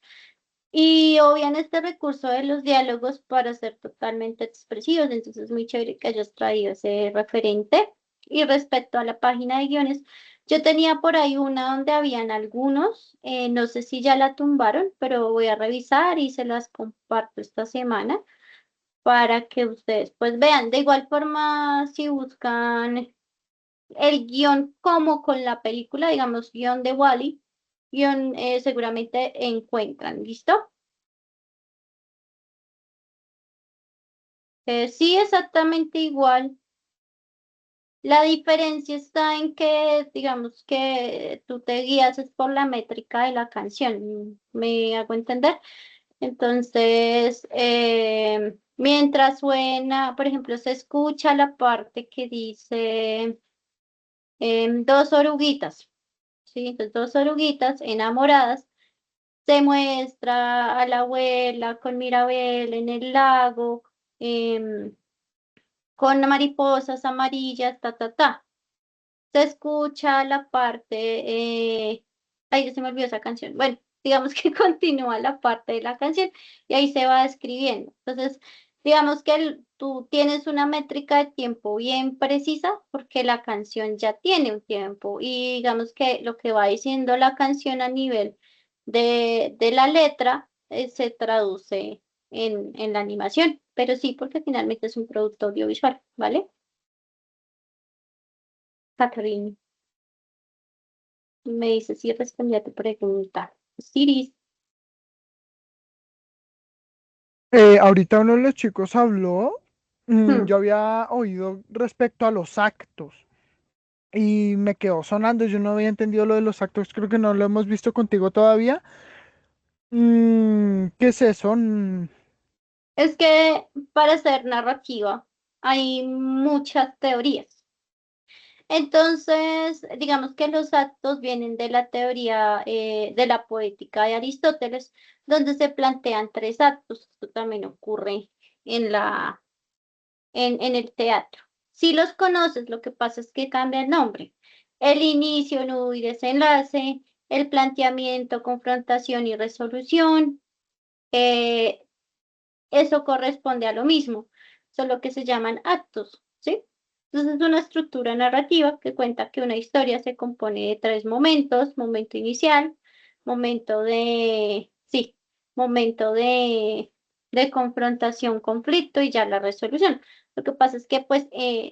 Y obvian este recurso de los diálogos para ser totalmente expresivos, entonces es muy chévere que hayas traído ese referente. Y respecto a la página de guiones, yo tenía por ahí una donde habían algunos, no sé si ya la tumbaron, pero voy a revisar y se las comparto esta semana para que ustedes pues vean. De igual forma, si buscan el guión como con la película, digamos, guión de Wall-E, guión seguramente encuentran, ¿listo? Sí, exactamente igual. La diferencia está en que, digamos que tú te guías es por la métrica de la canción, ¿me hago entender? Entonces, mientras suena, por ejemplo, se escucha la parte que dice dos oruguitas, ¿sí? Entonces, dos oruguitas enamoradas, se muestra a la abuela con Mirabel en el lago, em, con mariposas amarillas, ta, ta, ta. Se escucha la parte, ay, ya se me olvidó esa canción. Bueno, digamos que continúa la parte de la canción y ahí se va escribiendo. Entonces, digamos que tú tienes una métrica de tiempo bien precisa porque la canción ya tiene un tiempo y digamos que lo que va diciendo la canción a nivel de la letra se traduce en la animación, pero sí, porque finalmente es un producto audiovisual, ¿vale? Catherine. Me dice si respondí a tu pregunta. Siris, Ahorita uno de los chicos habló, hmm, yo había oído respecto a los actos y me quedó sonando, yo no había entendido lo de los actos, creo que no lo hemos visto contigo todavía. ¿Qué es eso? es que para hacer narrativa hay muchas teorías. Entonces, digamos que los actos vienen de la teoría de la poética de Aristóteles, donde se plantean tres actos. Esto también ocurre en en el teatro. Si los conoces, lo que pasa es que cambia el nombre. El inicio, nudo y desenlace, el planteamiento, confrontación y resolución. eh, Eso corresponde a lo mismo, solo que se llaman actos, ¿sí? Entonces es una estructura narrativa que cuenta que una historia se compone de tres momentos: momento inicial, momento de confrontación, conflicto y ya la resolución. Lo que pasa es que, pues,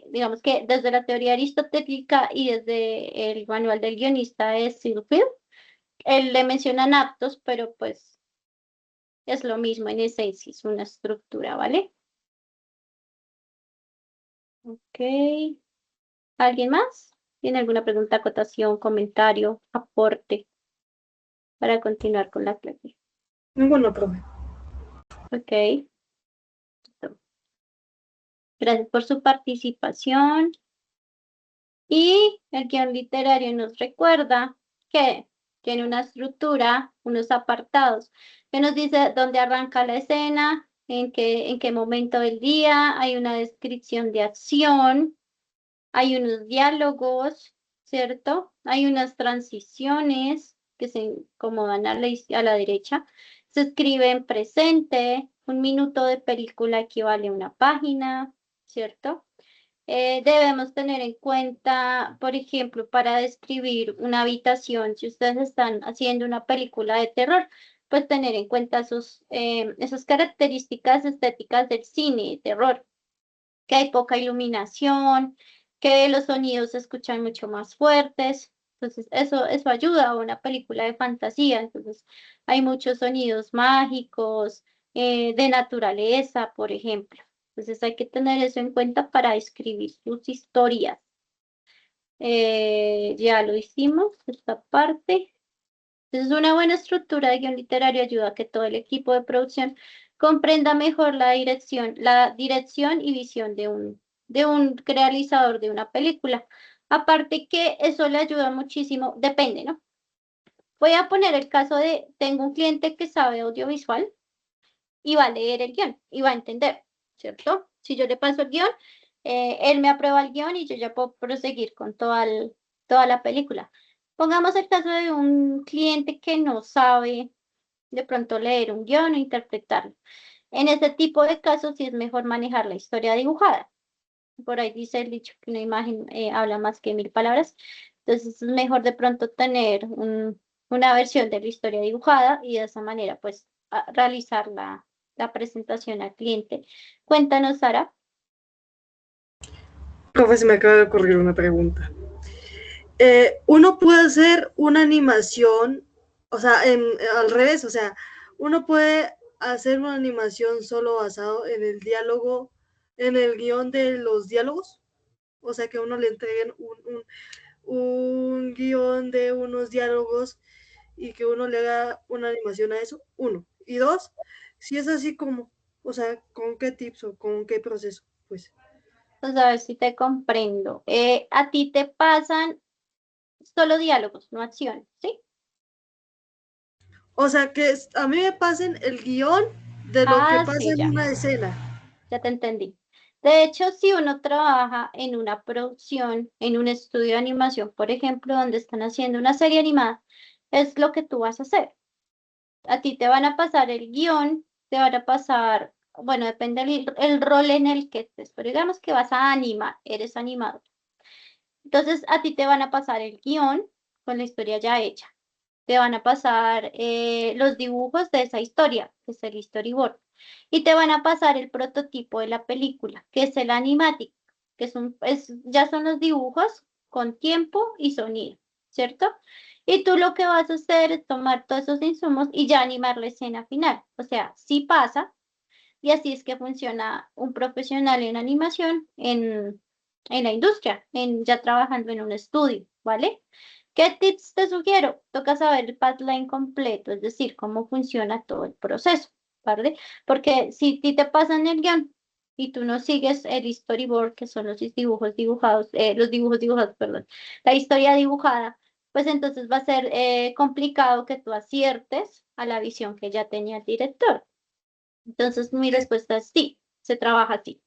digamos que desde la teoría aristotélica y desde el manual del guionista de Silfield, él le mencionan actos, pero pues es lo mismo en esencia, es una estructura, ¿vale? Ok. ¿Alguien más? ¿Tiene alguna pregunta, acotación, comentario, aporte para continuar con la clase? Ninguno, profe. Ok. Gracias por su participación. Y el guión literario nos recuerda que tiene una estructura, unos apartados, que nos dice dónde arranca la escena, en qué momento del día, hay una descripción de acción, hay unos diálogos, ¿cierto? Hay unas transiciones que se acomodan a a la derecha. Se escribe en presente, un minuto de película equivale a una página, ¿cierto? Debemos tener en cuenta, por ejemplo, para describir una habitación, si ustedes están haciendo una película de terror, pues tener en cuenta esas características estéticas del cine de terror, que hay poca iluminación, que los sonidos se escuchan mucho más fuertes. Entonces, eso ayuda a una película de fantasía. Entonces, hay muchos sonidos mágicos, de naturaleza, por ejemplo. Entonces, hay que tener eso en cuenta para escribir sus historias. Ya lo hicimos, esta parte. Entonces, una buena estructura de guión literario ayuda a que todo el equipo de producción comprenda mejor la dirección y visión de un realizador de una película. Aparte que eso le ayuda muchísimo, depende, ¿no? Voy a poner el caso de, tengo un cliente que sabe audiovisual y va a leer el guión y va a entender, ¿cierto? Si yo le paso el guión, él me aprueba el guión y yo ya puedo proseguir con toda la película. Pongamos el caso de un cliente que no sabe de pronto leer un guión o interpretarlo. En este tipo de casos sí es mejor manejar la historia dibujada. Por ahí dice el dicho que una imagen habla más que mil palabras. Entonces es mejor de pronto tener una versión de la historia dibujada y de esa manera pues realizar la presentación al cliente. Cuéntanos, Sara. Profe, se me acaba de ocurrir una pregunta. Uno puede hacer una animación, o sea, al revés, o sea, uno puede hacer una animación solo basado en el diálogo, en el guión de los diálogos, o sea, que uno le entreguen un guión de unos diálogos y que uno le haga una animación a eso, uno. Y dos, si es así como, o sea, ¿con qué tips o con qué proceso? Pues. Pues a ver si te comprendo. A ti te pasan solo diálogos, no acciones, ¿sí? O sea, que a mí me pasen el guión de lo que Ah, pasa sí, en ya. una escena. Ya te entendí. De hecho, si uno trabaja en una producción, en un estudio de animación, por ejemplo, donde están haciendo una serie animada, es lo que tú vas a hacer. A ti te van a pasar el guión, te van a pasar, bueno, depende el rol en el que estés, pero digamos que vas a animar, eres animador. Entonces, a ti te van a pasar el guión con la historia ya hecha. Te van a pasar los dibujos de esa historia, que es el storyboard. Y te van a pasar el prototipo de la película, que es el animatic, que ya son los dibujos con tiempo y sonido, ¿cierto? Y tú lo que vas a hacer es tomar todos esos insumos y ya animar la escena final. O sea, sí pasa, y así es que funciona un profesional en animación en la industria, ya trabajando en un estudio, ¿vale? ¿Qué tips te sugiero? Toca saber el pipeline completo, es decir, cómo funciona todo el proceso, ¿vale? Porque si ti te pasan el guión y tú no sigues el storyboard, que son los dibujos dibujados, perdón, la historia dibujada, pues entonces va a ser complicado que tú aciertes a la visión que ya tenía el director. Entonces mi respuesta es sí, se trabaja así.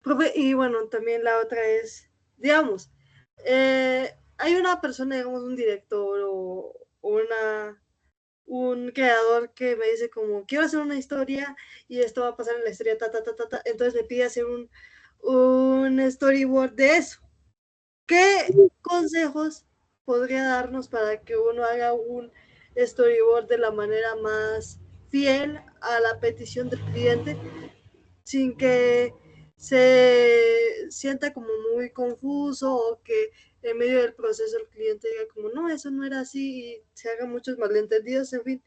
Profe, y bueno, también la otra es, digamos, hay una persona, digamos, un director o un creador que me dice como, quiero hacer una historia y esto va a pasar en la historia, entonces me pide hacer un storyboard de eso. ¿Qué consejos podría darnos para que uno haga un storyboard de la manera más fiel a la petición del cliente sin que se sienta como muy confuso o que en medio del proceso el cliente diga como, no, eso no era así y se hagan muchos malentendidos, en fin?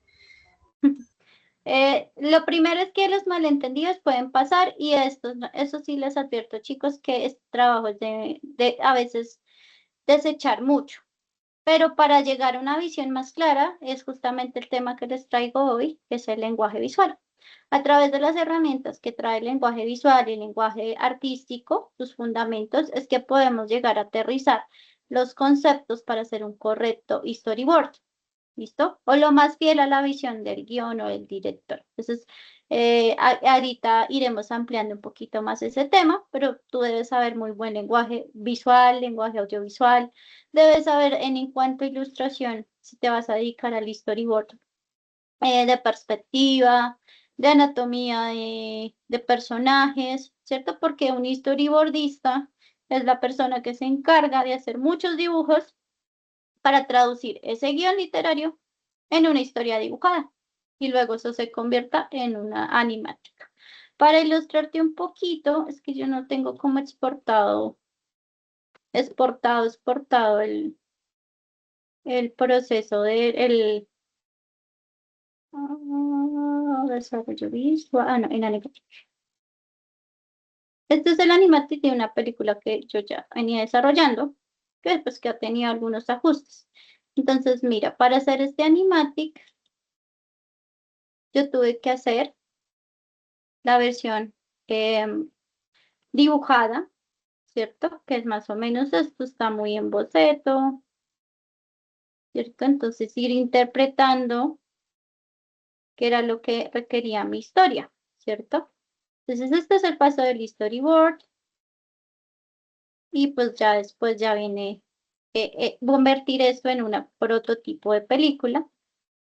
Lo primero es que los malentendidos pueden pasar y eso sí les advierto, chicos, que es trabajo de a veces desechar mucho. Pero para llegar a una visión más clara es justamente el tema que les traigo hoy, que es el lenguaje visual. A través de las herramientas que trae el lenguaje visual y el lenguaje artístico, sus fundamentos, es que podemos llegar a aterrizar los conceptos para hacer un correcto storyboard. ¿Listo? O lo más fiel a la visión del guión o del director. Entonces, ahorita iremos ampliando un poquito más ese tema, pero tú debes saber muy buen lenguaje visual, lenguaje audiovisual, debes saber en cuanto a ilustración, si te vas a dedicar al storyboard, de perspectiva, de anatomía de personajes, ¿cierto? Porque un storyboardista es la persona que se encarga de hacer muchos dibujos para traducir ese guión literario en una historia dibujada y luego eso se convierta en una animática. Para ilustrarte un poquito, es que yo no tengo como exportado el proceso del desarrollo visual, no, en animatic. Este es el animatic de una película que yo ya venía desarrollando, que después que ha tenido algunos ajustes. Entonces, mira, para hacer este animatic, yo tuve que hacer la versión dibujada, ¿cierto? Que es más o menos esto, está muy en boceto, ¿cierto? Entonces ir interpretando qué era lo que requería mi historia, ¿cierto? Entonces este es el paso del storyboard y pues ya después ya viene convertir esto en un prototipo de película.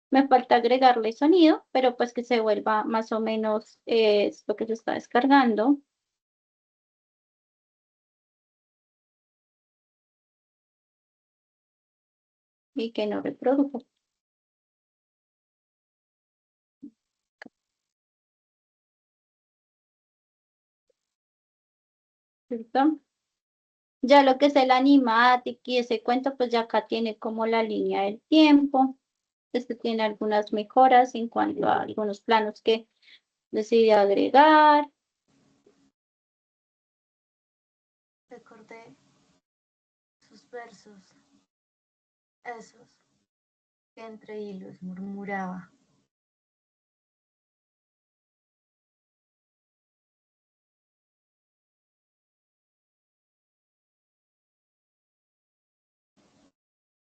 Me falta agregarle sonido, pero pues que se vuelva más o menos lo que se está descargando. Y que no reprodujo. ¿Cierto? Ya lo que es el animatic y ese cuento, pues ya acá tiene como la línea del tiempo. Este tiene algunas mejoras en cuanto a algunos planos que decidí agregar. Recordé sus versos, esos que entre hilos murmuraba.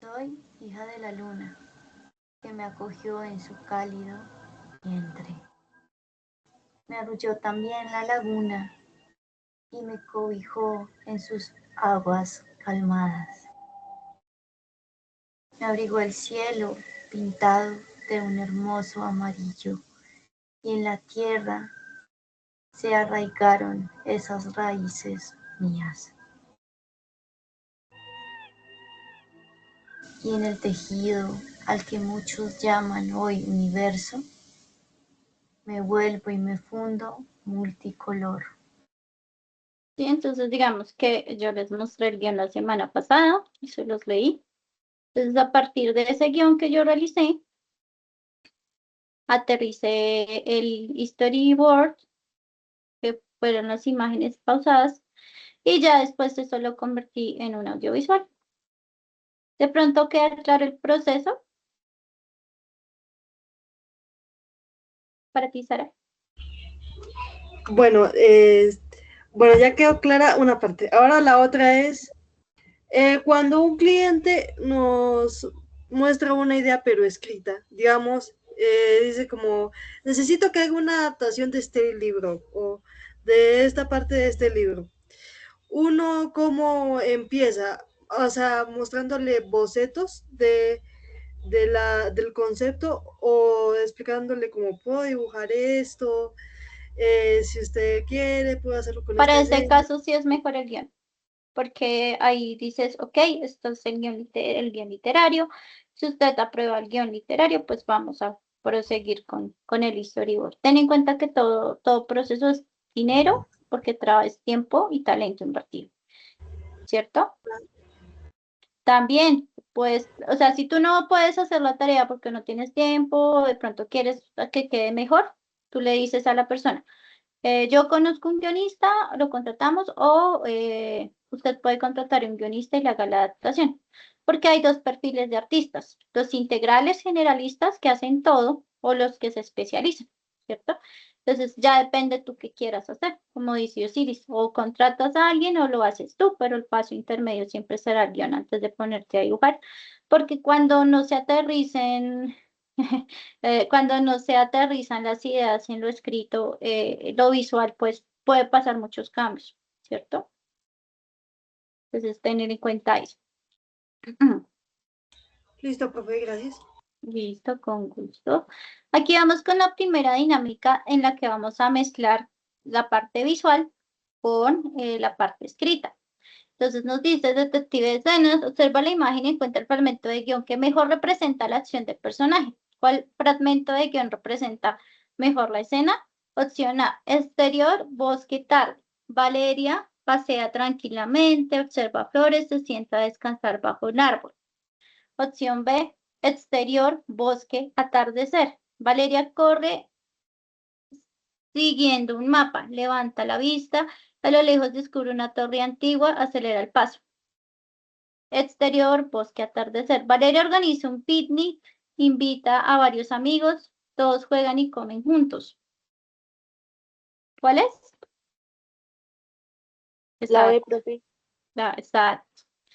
Soy hija de la luna, que me acogió en su cálido vientre. Me arrulló también la laguna y me cobijó en sus aguas calmadas. Me abrigó el cielo pintado de un hermoso amarillo y en la tierra se arraigaron esas raíces mías. Y en el tejido al que muchos llaman hoy universo, me vuelvo y me fundo multicolor. Sí, entonces digamos que yo les mostré el guión la semana pasada y se los leí. Entonces a partir de ese guión que yo realicé, aterricé el storyboard, que fueron las imágenes pausadas, y ya después eso lo convertí en un audiovisual. De pronto queda claro el proceso para ti, Sara. Bueno, ya quedó clara una parte. Ahora la otra es cuando un cliente nos muestra una idea pero escrita, digamos, dice como, necesito que haga una adaptación de este libro o de esta parte de este libro. Uno cómo empieza, o sea, mostrándole bocetos del concepto o explicándole cómo puedo dibujar esto, si usted quiere, puedo hacerlo con Para esta este escena. caso sí es mejor el guión, porque ahí dices, ok, esto es el guión literario. Si usted aprueba el guión literario, pues vamos a proseguir con el storyboard. Ten en cuenta que todo proceso es dinero, porque trabaja tiempo y talento invertido, ¿cierto? También, pues, o sea, si tú no puedes hacer la tarea porque no tienes tiempo, o de pronto quieres que quede mejor, tú le dices a la persona, yo conozco un guionista, lo contratamos, o usted puede contratar a un guionista y le haga la adaptación. Porque hay dos perfiles de artistas, los integrales generalistas que hacen todo o los que se especializan, ¿cierto? Entonces ya depende tú qué quieras hacer, como dice Osiris, o contratas a alguien o lo haces tú, pero el paso intermedio siempre será el guión antes de ponerte a dibujar, porque cuando no se aterricen cuando no se aterrizan las ideas en lo escrito, lo visual, pues puede pasar muchos cambios, ¿cierto? Entonces, tener en cuenta eso. Listo, profe, gracias. Listo, con gusto. Aquí vamos con la primera dinámica en la que vamos a mezclar la parte visual con la parte escrita. Entonces nos dice, detective de escenas, observa la imagen y encuentra el fragmento de guión que mejor representa la acción del personaje. ¿Cuál fragmento de guión representa mejor la escena? Opción A, exterior, bosque, tarde. Valeria pasea tranquilamente, observa flores, se sienta a descansar bajo un árbol. Opción B, exterior, bosque, atardecer. Valeria corre siguiendo un mapa, levanta la vista, a lo lejos descubre una torre antigua, acelera el paso. Exterior, bosque, atardecer. Valeria organiza un picnic, invita a varios amigos, todos juegan y comen juntos. ¿Cuál es? La de Exacto. profe. Exacto.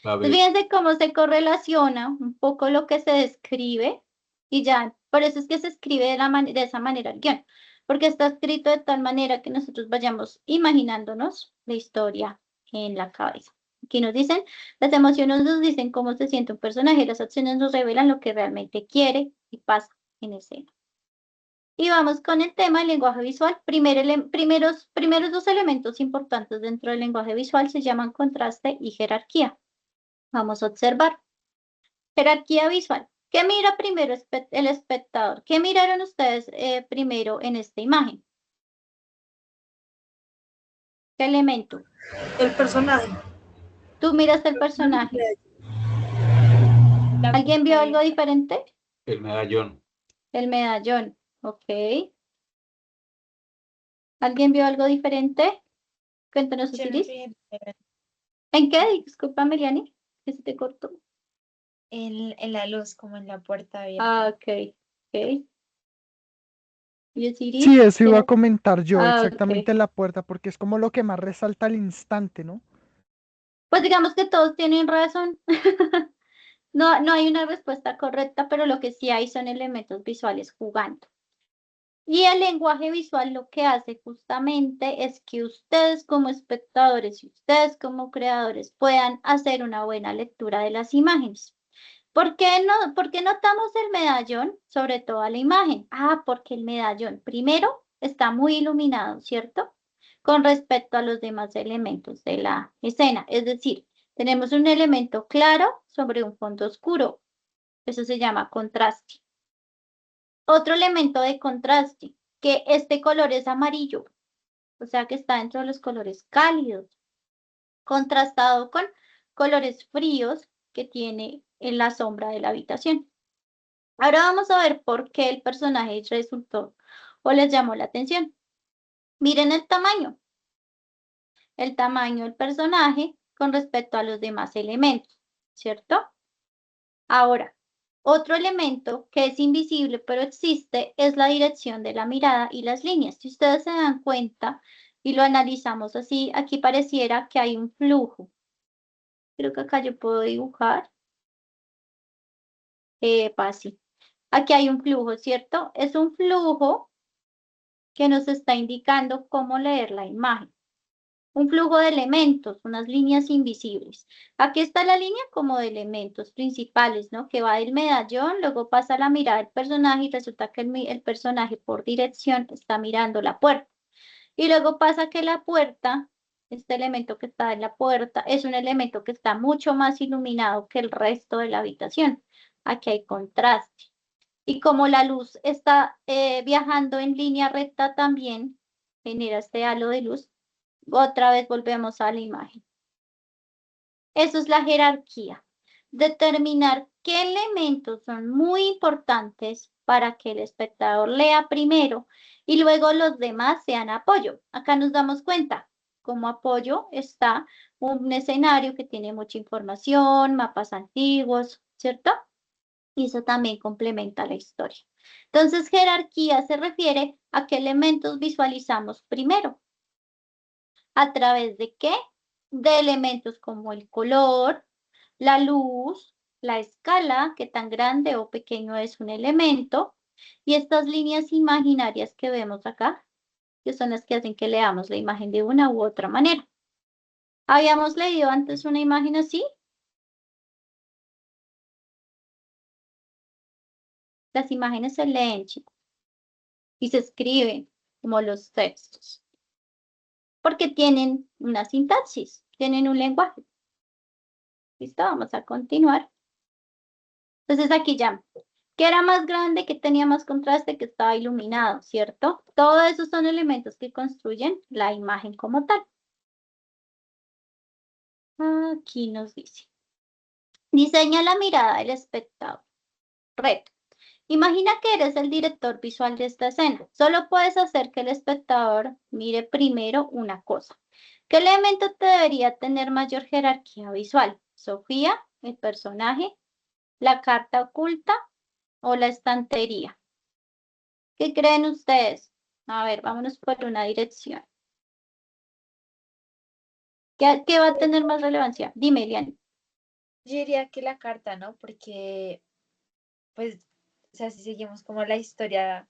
A Entonces, ver, fíjense cómo se correlaciona un poco lo que se describe y ya, por eso es que se escribe de esa manera el guión, porque está escrito de tal manera que nosotros vayamos imaginándonos la historia en la cabeza. Aquí nos dicen, las emociones nos dicen cómo se siente un personaje, las acciones nos revelan lo que realmente quiere y pasa en escena. Y vamos con el tema del lenguaje visual. Primeros dos elementos importantes dentro del lenguaje visual se llaman contraste y jerarquía. Vamos a observar. Jerarquía visual. ¿Qué mira primero el espectador? ¿Qué miraron ustedes primero en esta imagen? ¿Qué elemento? El personaje. ¿Tú miraste el personaje? ¿Alguien vio algo diferente? el medallón. El medallón. Ok. ¿Alguien vio algo diferente? Cuéntanos, Yo me Osiris. fijé ¿En qué? Disculpa, Meliani, que se te cortó. en la luz, como en la puerta Ah, abierta. ok. Ok. ¿Y Osiris? Sí, eso iba a ¿Tienes? comentar yo, Ah, ok. exactamente la puerta, porque es como lo que más resalta al instante, ¿no? Pues digamos que todos tienen razón. No hay una respuesta correcta, pero lo que sí hay son elementos visuales jugando. Y el lenguaje visual lo que hace justamente es que ustedes como espectadores y ustedes como creadores puedan hacer una buena lectura de las imágenes. ¿Por qué notamos el medallón sobre toda la imagen? Ah, porque el medallón primero está muy iluminado, ¿cierto? Con respecto a los demás elementos de la escena. Es decir, tenemos un elemento claro sobre un fondo oscuro. Eso se llama contraste. Otro elemento de contraste, que este color es amarillo, o sea que está dentro de los colores cálidos, contrastado con colores fríos que tiene en la sombra de la habitación. Ahora vamos a ver por qué el personaje resultó o les llamó la atención. Miren el tamaño del personaje con respecto a los demás elementos, ¿cierto? Ahora, Otro elemento que es invisible pero existe es la dirección de la mirada y las líneas. Si ustedes se dan cuenta y lo analizamos así, aquí pareciera que hay un flujo. Creo que acá yo puedo dibujar. Así. Aquí hay un flujo, ¿cierto? Es un flujo que nos está indicando cómo leer la imagen. Un flujo de elementos, unas líneas invisibles. Aquí está la línea como de elementos principales, ¿no? Que va del medallón, luego pasa la mirada del personaje y resulta que el personaje por dirección está mirando la puerta. Y luego pasa que la puerta, este elemento que está en la puerta, es un elemento que está mucho más iluminado que el resto de la habitación. Aquí hay contraste. Y como la luz está viajando en línea recta también, genera este halo de luz. Otra vez volvemos a la imagen. Eso es la jerarquía. Determinar qué elementos son muy importantes para que el espectador lea primero y luego los demás sean apoyo. Acá nos damos cuenta, como apoyo está un escenario que tiene mucha información, mapas antiguos, ¿cierto? Y eso también complementa la historia. Entonces, jerarquía se refiere a qué elementos visualizamos primero. ¿A través de qué? De elementos como el color, la luz, la escala, qué tan grande o pequeño es un elemento, y estas líneas imaginarias que vemos acá, que son las que hacen que leamos la imagen de una u otra manera. ¿Habíamos leído antes una imagen así? Las imágenes se leen, chicos, y se escriben como los textos, porque tienen una sintaxis, tienen un lenguaje. ¿Listo? Vamos a continuar. Entonces aquí ya, que era más grande, que tenía más contraste, que estaba iluminado, ¿cierto? Todos esos son elementos que construyen la imagen como tal. Aquí nos dice. Diseña la mirada del espectador. Reto. Imagina que eres el director visual de esta escena. Solo puedes hacer que el espectador mire primero una cosa. ¿Qué elemento te debería tener mayor jerarquía visual? Sofía, el personaje, la carta oculta o la estantería. ¿Qué creen ustedes? A ver, vámonos por una dirección. ¿Qué va a tener más relevancia? Dime, Eliane. Yo diría que la carta, ¿no? Porque, pues, o sea, si seguimos como la historia,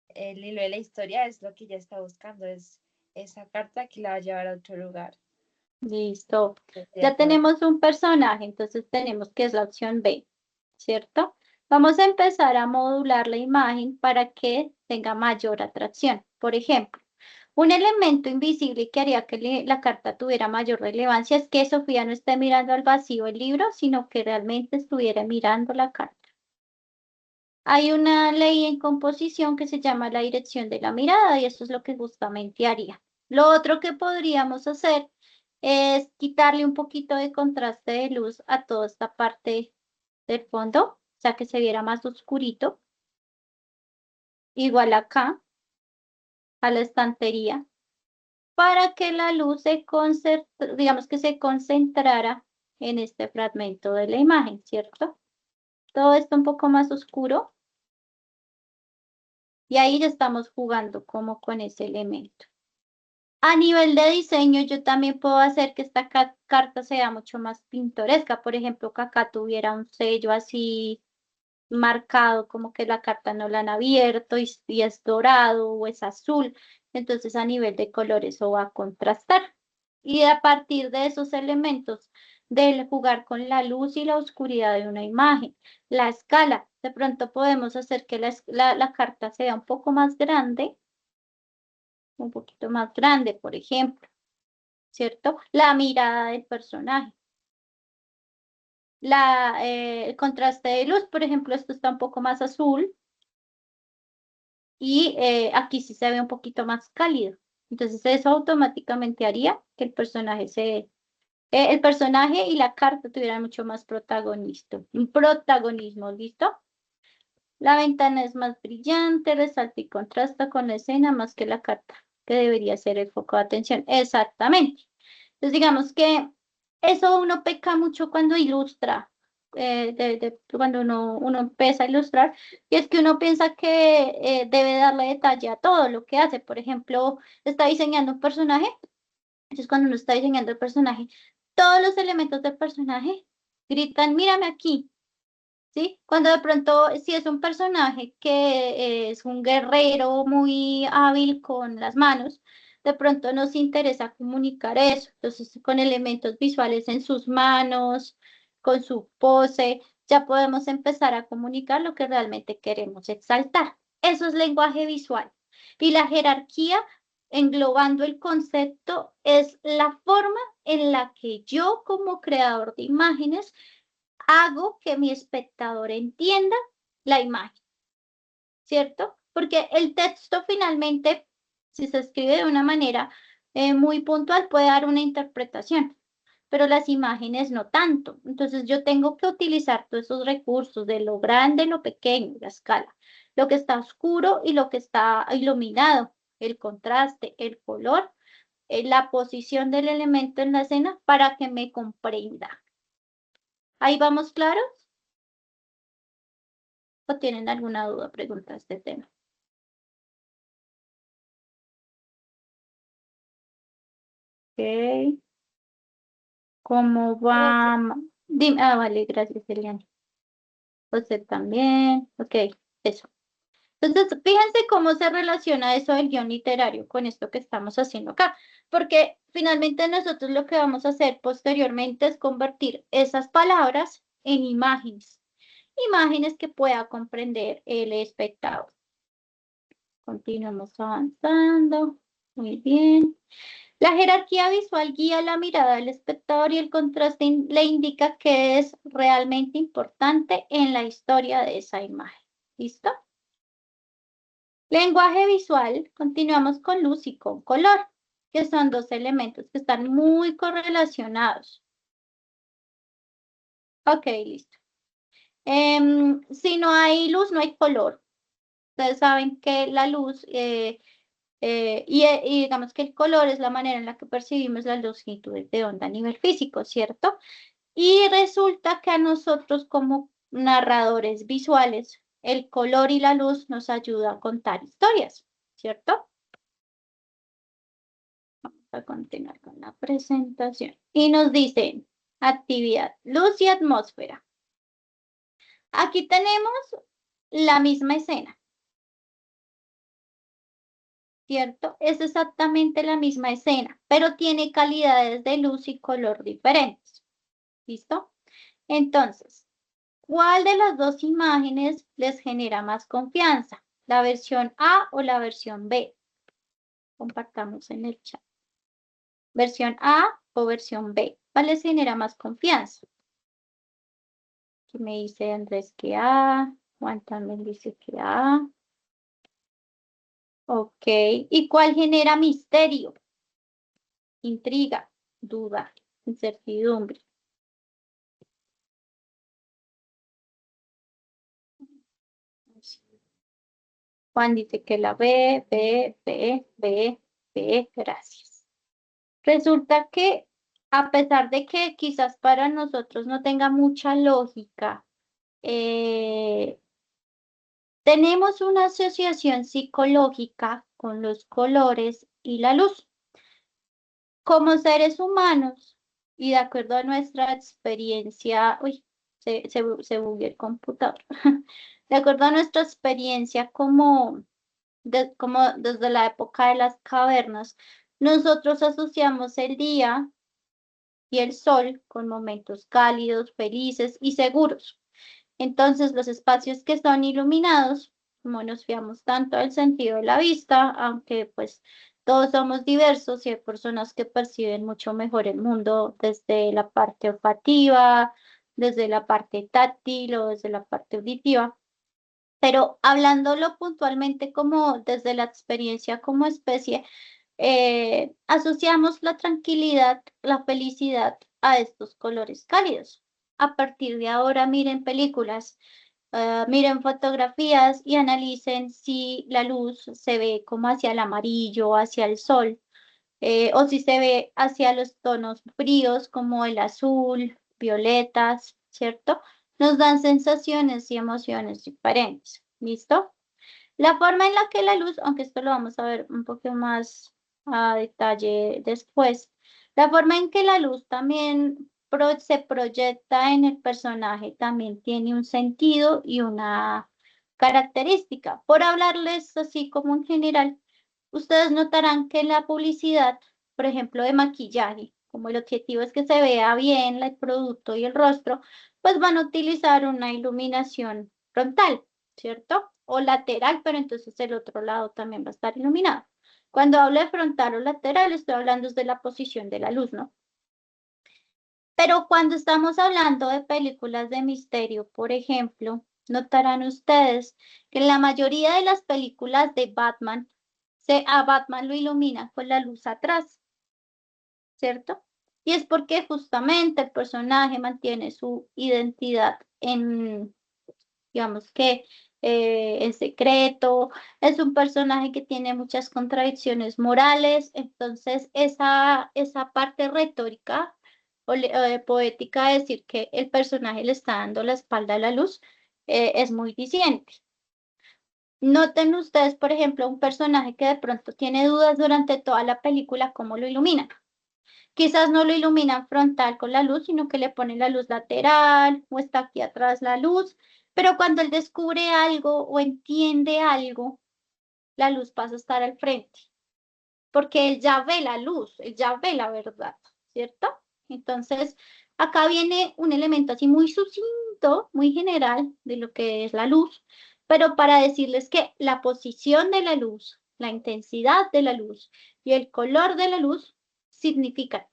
el hilo de la historia es lo que ella está buscando, es esa carta que la va a llevar a otro lugar. Listo. Estoy de Ya acuerdo. tenemos un personaje, entonces tenemos que es la opción B, ¿cierto? Vamos a empezar a modular la imagen para que tenga mayor atracción. Por ejemplo, un elemento invisible que haría que la carta tuviera mayor relevancia es que Sofía no esté mirando al vacío el libro, sino que realmente estuviera mirando la carta. Hay una ley en composición que se llama la dirección de la mirada y eso es lo que justamente haría. Lo otro que podríamos hacer es quitarle un poquito de contraste de luz a toda esta parte del fondo, o sea que se viera más oscurito. Igual acá, a la estantería, para que la luz digamos que se concentrara en este fragmento de la imagen, ¿cierto? Todo esto un poco más oscuro. Y ahí ya estamos jugando como con ese elemento. A nivel de diseño, yo también puedo hacer que esta carta sea mucho más pintoresca. Por ejemplo, que acá tuviera un sello así marcado, como que la carta no la han abierto y es dorado o es azul. Entonces, a nivel de color, eso va a contrastar. Y a partir de esos elementos, del jugar con la luz y la oscuridad de una imagen, la escala, de pronto podemos hacer que la carta sea un poco más grande, un poquito más grande, por ejemplo, ¿cierto? La mirada del personaje. El contraste de luz, por ejemplo, esto está un poco más azul y aquí sí se ve un poquito más cálido. Entonces eso automáticamente haría que el personaje y la carta tuvieran mucho más un protagonismo, ¿listo? La ventana es más brillante, resalta y contrasta con la escena más que la carta, que debería ser el foco de atención. Exactamente. Entonces digamos que eso uno peca mucho cuando ilustra cuando uno empieza a ilustrar, y es que uno piensa que debe darle detalle a todo lo que hace. Por ejemplo, está diseñando un personaje, entonces cuando uno está diseñando el personaje, todos los elementos del personaje gritan, mírame aquí, ¿sí? Cuando de pronto, si es un personaje que es un guerrero muy hábil con las manos, de pronto nos interesa comunicar eso. Entonces, con elementos visuales en sus manos, con su pose, ya podemos empezar a comunicar lo que realmente queremos exaltar. Eso es lenguaje visual. Y la jerarquía, englobando el concepto, es la forma en la que yo, como creador de imágenes, hago que mi espectador entienda la imagen, ¿cierto? Porque el texto finalmente, si se escribe de una manera muy puntual, puede dar una interpretación, pero las imágenes no tanto. Entonces yo tengo que utilizar todos esos recursos de lo grande, lo pequeño, la escala, lo que está oscuro y lo que está iluminado, el contraste, el color, la posición del elemento en la escena para que me comprenda. ¿Ahí vamos claros? ¿O tienen alguna duda, pregunta a este tema? Ok. ¿Cómo va? Dime, vale, gracias, Eliana. Usted también. Ok, eso. Entonces, fíjense cómo se relaciona eso del guión literario con esto que estamos haciendo acá. Porque finalmente nosotros lo que vamos a hacer posteriormente es convertir esas palabras en imágenes. Imágenes que pueda comprender el espectador. Continuamos avanzando. Muy bien. La jerarquía visual guía la mirada del espectador y el contraste le indica qué es realmente importante en la historia de esa imagen. ¿Listo? Lenguaje visual, continuamos con luz y con color, que son dos elementos que están muy correlacionados. Ok, listo. Si no hay luz, no hay color. Ustedes saben que la luz y digamos que el color es la manera en la que percibimos las longitudes de onda a nivel físico, ¿cierto? Y resulta que a nosotros como narradores visuales, el color y la luz nos ayuda a contar historias, ¿cierto? Vamos a continuar con la presentación. Y nos dicen, actividad, luz y atmósfera. Aquí tenemos la misma escena, ¿cierto? Es exactamente la misma escena, pero tiene calidades de luz y color diferentes. ¿Listo? Entonces, ¿cuál de las dos imágenes les genera más confianza? ¿La versión A o la versión B? Compartamos en el chat. ¿Versión A o versión B? ¿Cuál les genera más confianza? Aquí me dice Andrés que A, Juan también dice que A. Ok, ¿y cuál genera misterio? Intriga, duda, incertidumbre. Juan dice que la B, B, gracias. Resulta que a pesar de que quizás para nosotros no tenga mucha lógica, tenemos una asociación psicológica con los colores y la luz. Como seres humanos y de acuerdo a nuestra experiencia, uy, se bugueó el computador. De acuerdo a nuestra experiencia como desde la época de las cavernas, nosotros asociamos el día y el sol con momentos cálidos, felices y seguros. Entonces, los espacios que son iluminados, como nos fiamos tanto al sentido de la vista, aunque pues todos somos diversos y hay personas que perciben mucho mejor el mundo desde la parte olfativa, desde la parte táctil o desde la parte auditiva. Pero hablándolo puntualmente como desde la experiencia como especie, asociamos la tranquilidad, la felicidad a estos colores cálidos. A partir de ahora, miren películas, miren fotografías y analicen si la luz se ve como hacia el amarillo, hacia el sol, o si se ve hacia los tonos fríos como el azul, violetas, ¿cierto? nos dan sensaciones y emociones diferentes. ¿Listo? La forma en la que la luz, aunque esto lo vamos a ver un poco más a detalle después, la forma en que la luz también se proyecta en el personaje también tiene un sentido y una característica. Por hablarles así como en general, ustedes notarán que la publicidad, por ejemplo, de maquillaje, como el objetivo es que se vea bien el producto y el rostro, pues van a utilizar una iluminación frontal, ¿cierto? O lateral, pero entonces el otro lado también va a estar iluminado. Cuando hablo de frontal o lateral, estoy hablando de la posición de la luz, ¿no? Pero cuando estamos hablando de películas de misterio, por ejemplo, notarán ustedes que en la mayoría de las películas de Batman, a Batman lo ilumina con la luz atrás, ¿cierto? Y es porque justamente el personaje mantiene su identidad en, digamos que, en secreto, es un personaje que tiene muchas contradicciones morales, entonces esa parte retórica o poética de decir que el personaje le está dando la espalda a la luz, es muy diciente. Noten ustedes, por ejemplo, un personaje que de pronto tiene dudas durante toda la película, ¿cómo lo iluminan? Quizás no lo iluminan frontal con la luz, sino que le ponen la luz lateral o está aquí atrás la luz, pero cuando él descubre algo o entiende algo, la luz pasa a estar al frente, porque él ya ve la luz, él ya ve la verdad, ¿cierto? Entonces, acá viene un elemento así muy sucinto, muy general de lo que es la luz, pero para decirles que la posición de la luz, la intensidad de la luz y el color de la luz significan.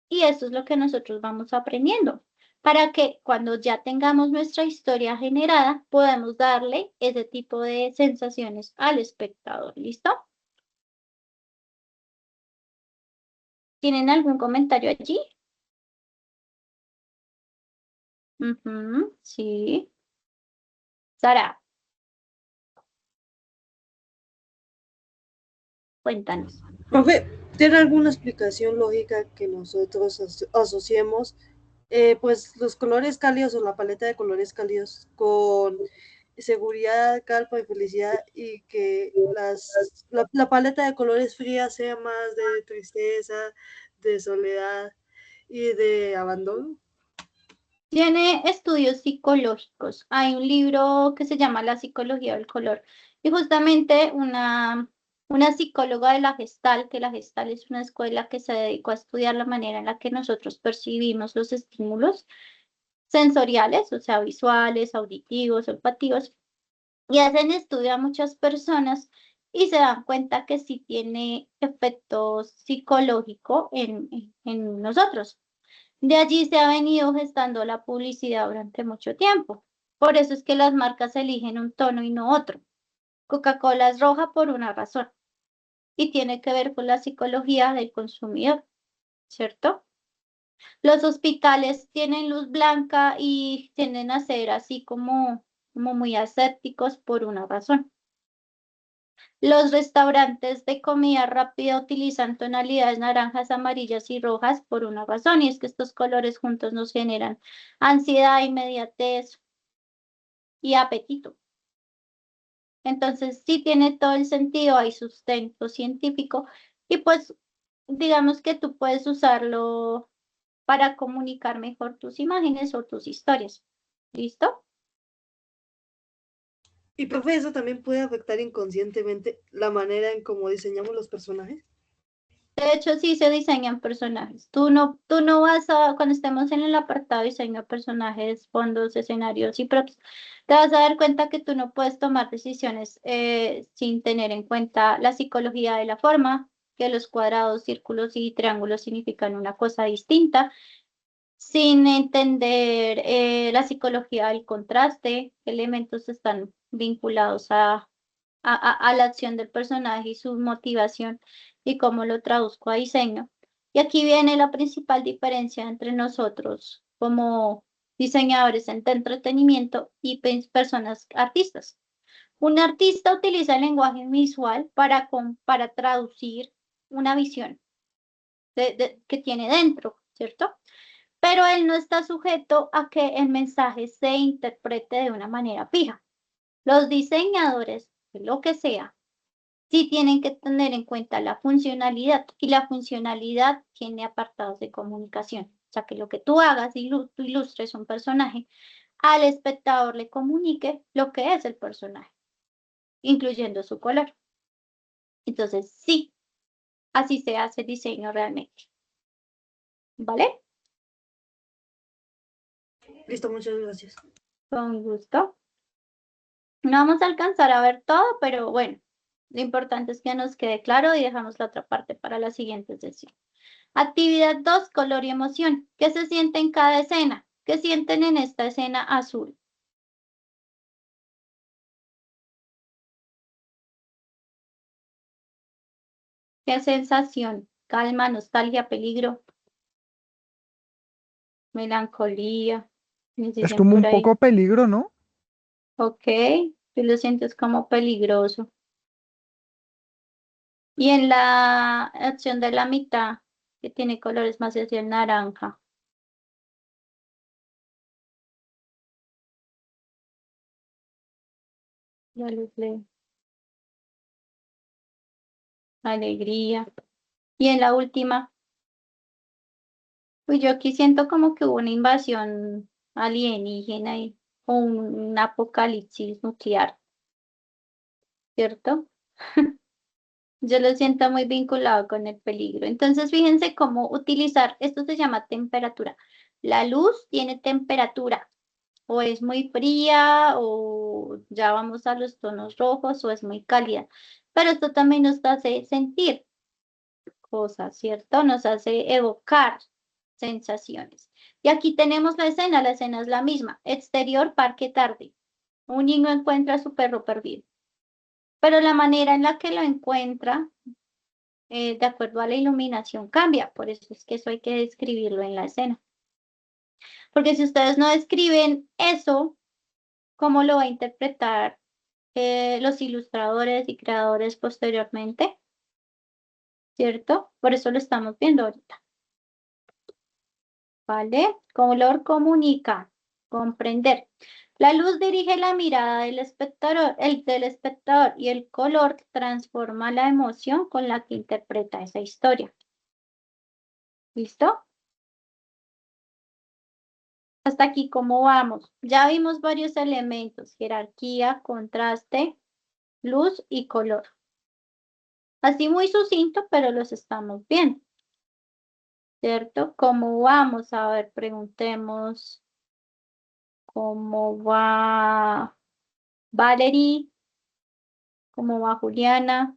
Y eso es lo que nosotros vamos aprendiendo, para que cuando ya tengamos nuestra historia generada, podamos darle ese tipo de sensaciones al espectador. ¿Listo? ¿Tienen algún comentario allí? Sí. Sara, cuéntanos. Profe, ¿tiene alguna explicación lógica que nosotros asociemos pues los colores cálidos o la paleta de colores cálidos con seguridad, calma y felicidad y que la paleta de colores fría sea más de tristeza, de soledad y de abandono? Tiene estudios psicológicos. Hay un libro que se llama La psicología del color. Y justamente una psicóloga de la Gestalt, que la Gestalt es una escuela que se dedicó a estudiar la manera en la que nosotros percibimos los estímulos sensoriales, o sea, visuales, auditivos, olfativos, y hacen estudio a muchas personas y se dan cuenta que sí tiene efecto psicológico en nosotros. De allí se ha venido gestando la publicidad durante mucho tiempo. Por eso es que las marcas eligen un tono y no otro. Coca-Cola es roja por una razón y tiene que ver con la psicología del consumidor, ¿cierto? Los hospitales tienen luz blanca y tienden a ser así como muy asépticos por una razón. Los restaurantes de comida rápida utilizan tonalidades naranjas, amarillas y rojas por una razón, y es que estos colores juntos nos generan ansiedad, inmediatez y apetito. Entonces, sí tiene todo el sentido, hay sustento científico y pues digamos que tú puedes usarlo para comunicar mejor tus imágenes o tus historias. ¿Listo? Y profe, ¿eso también puede afectar inconscientemente la manera en cómo diseñamos los personajes? De hecho, sí se diseñan personajes. Tú no vas a, cuando estemos en el apartado de diseño de personajes, fondos, escenarios y props, te vas a dar cuenta que tú no puedes tomar decisiones sin tener en cuenta la psicología de la forma, que los cuadrados, círculos y triángulos significan una cosa distinta, sin entender la psicología del contraste, qué elementos están vinculados a la acción del personaje y su motivación y cómo lo traduzco a diseño. Y aquí viene la principal diferencia entre nosotros como diseñadores de entretenimiento y personas artistas. Un artista utiliza el lenguaje visual para traducir una visión que tiene dentro, ¿cierto? pero él no está sujeto a que el mensaje se interprete de una manera fija. Los diseñadores, lo que sea, sí tienen que tener en cuenta la funcionalidad, y la funcionalidad tiene apartados de comunicación. O sea, que lo que tú hagas y tú ilustres un personaje, al espectador le comunique lo que es el personaje, incluyendo su color. Entonces, sí, así se hace el diseño realmente. ¿Vale? Listo, muchas gracias. Con gusto. No vamos a alcanzar a ver todo, pero bueno, lo importante es que nos quede claro y dejamos la otra parte para la siguiente sesión. Actividad 2, color y emoción. ¿Qué se siente en cada escena? ¿Qué sienten en esta escena azul? ¿Qué sensación? Calma, nostalgia, peligro, melancolía. ¿Me Es dicen como por un ahí? poco peligro, ¿no? Ok, tú lo sientes como peligroso. Y en la acción de la mitad, que tiene colores más hacia el naranja. Ya les leo. Alegría. Y en la última, pues yo aquí siento como que hubo una invasión alienígena y o un apocalipsis nuclear, ¿cierto? Yo lo siento muy vinculado con el peligro. Entonces, fíjense cómo utilizar, esto se llama temperatura. La luz tiene temperatura, o es muy fría, o ya vamos a los tonos rojos, o es muy cálida. Pero esto también nos hace sentir cosas, ¿cierto? Nos hace evocar sensaciones. Y aquí tenemos la escena es la misma. Exterior, parque tarde. Un niño encuentra a su perro perdido. Pero la manera en la que lo encuentra, de acuerdo a la iluminación, cambia. Por eso es que eso hay que describirlo en la escena. Porque si ustedes no describen eso, ¿cómo lo va a interpretar los ilustradores y creadores posteriormente? ¿Cierto? Por eso lo estamos viendo ahorita. ¿Vale? Color comunica, comprender. La luz dirige la mirada del espectador y el color transforma la emoción con la que interpreta esa historia. ¿Listo? Hasta aquí, ¿cómo vamos? Ya vimos varios elementos, jerarquía, contraste, luz y color. Así muy sucinto, pero los estamos viendo. ¿Cierto? ¿Cómo vamos? A ver, preguntemos. ¿Cómo va Valerie? ¿Cómo va Juliana?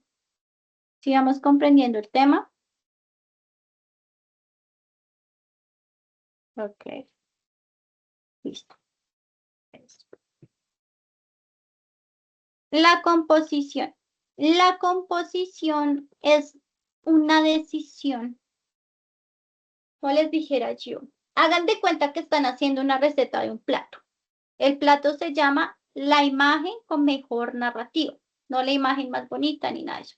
¿Sigamos comprendiendo el tema? Ok, listo. La composición. La composición es una decisión. O les dijera yo, hagan de cuenta que están haciendo una receta de un plato. El plato se llama la imagen con mejor narrativa, no la imagen más bonita ni nada de eso.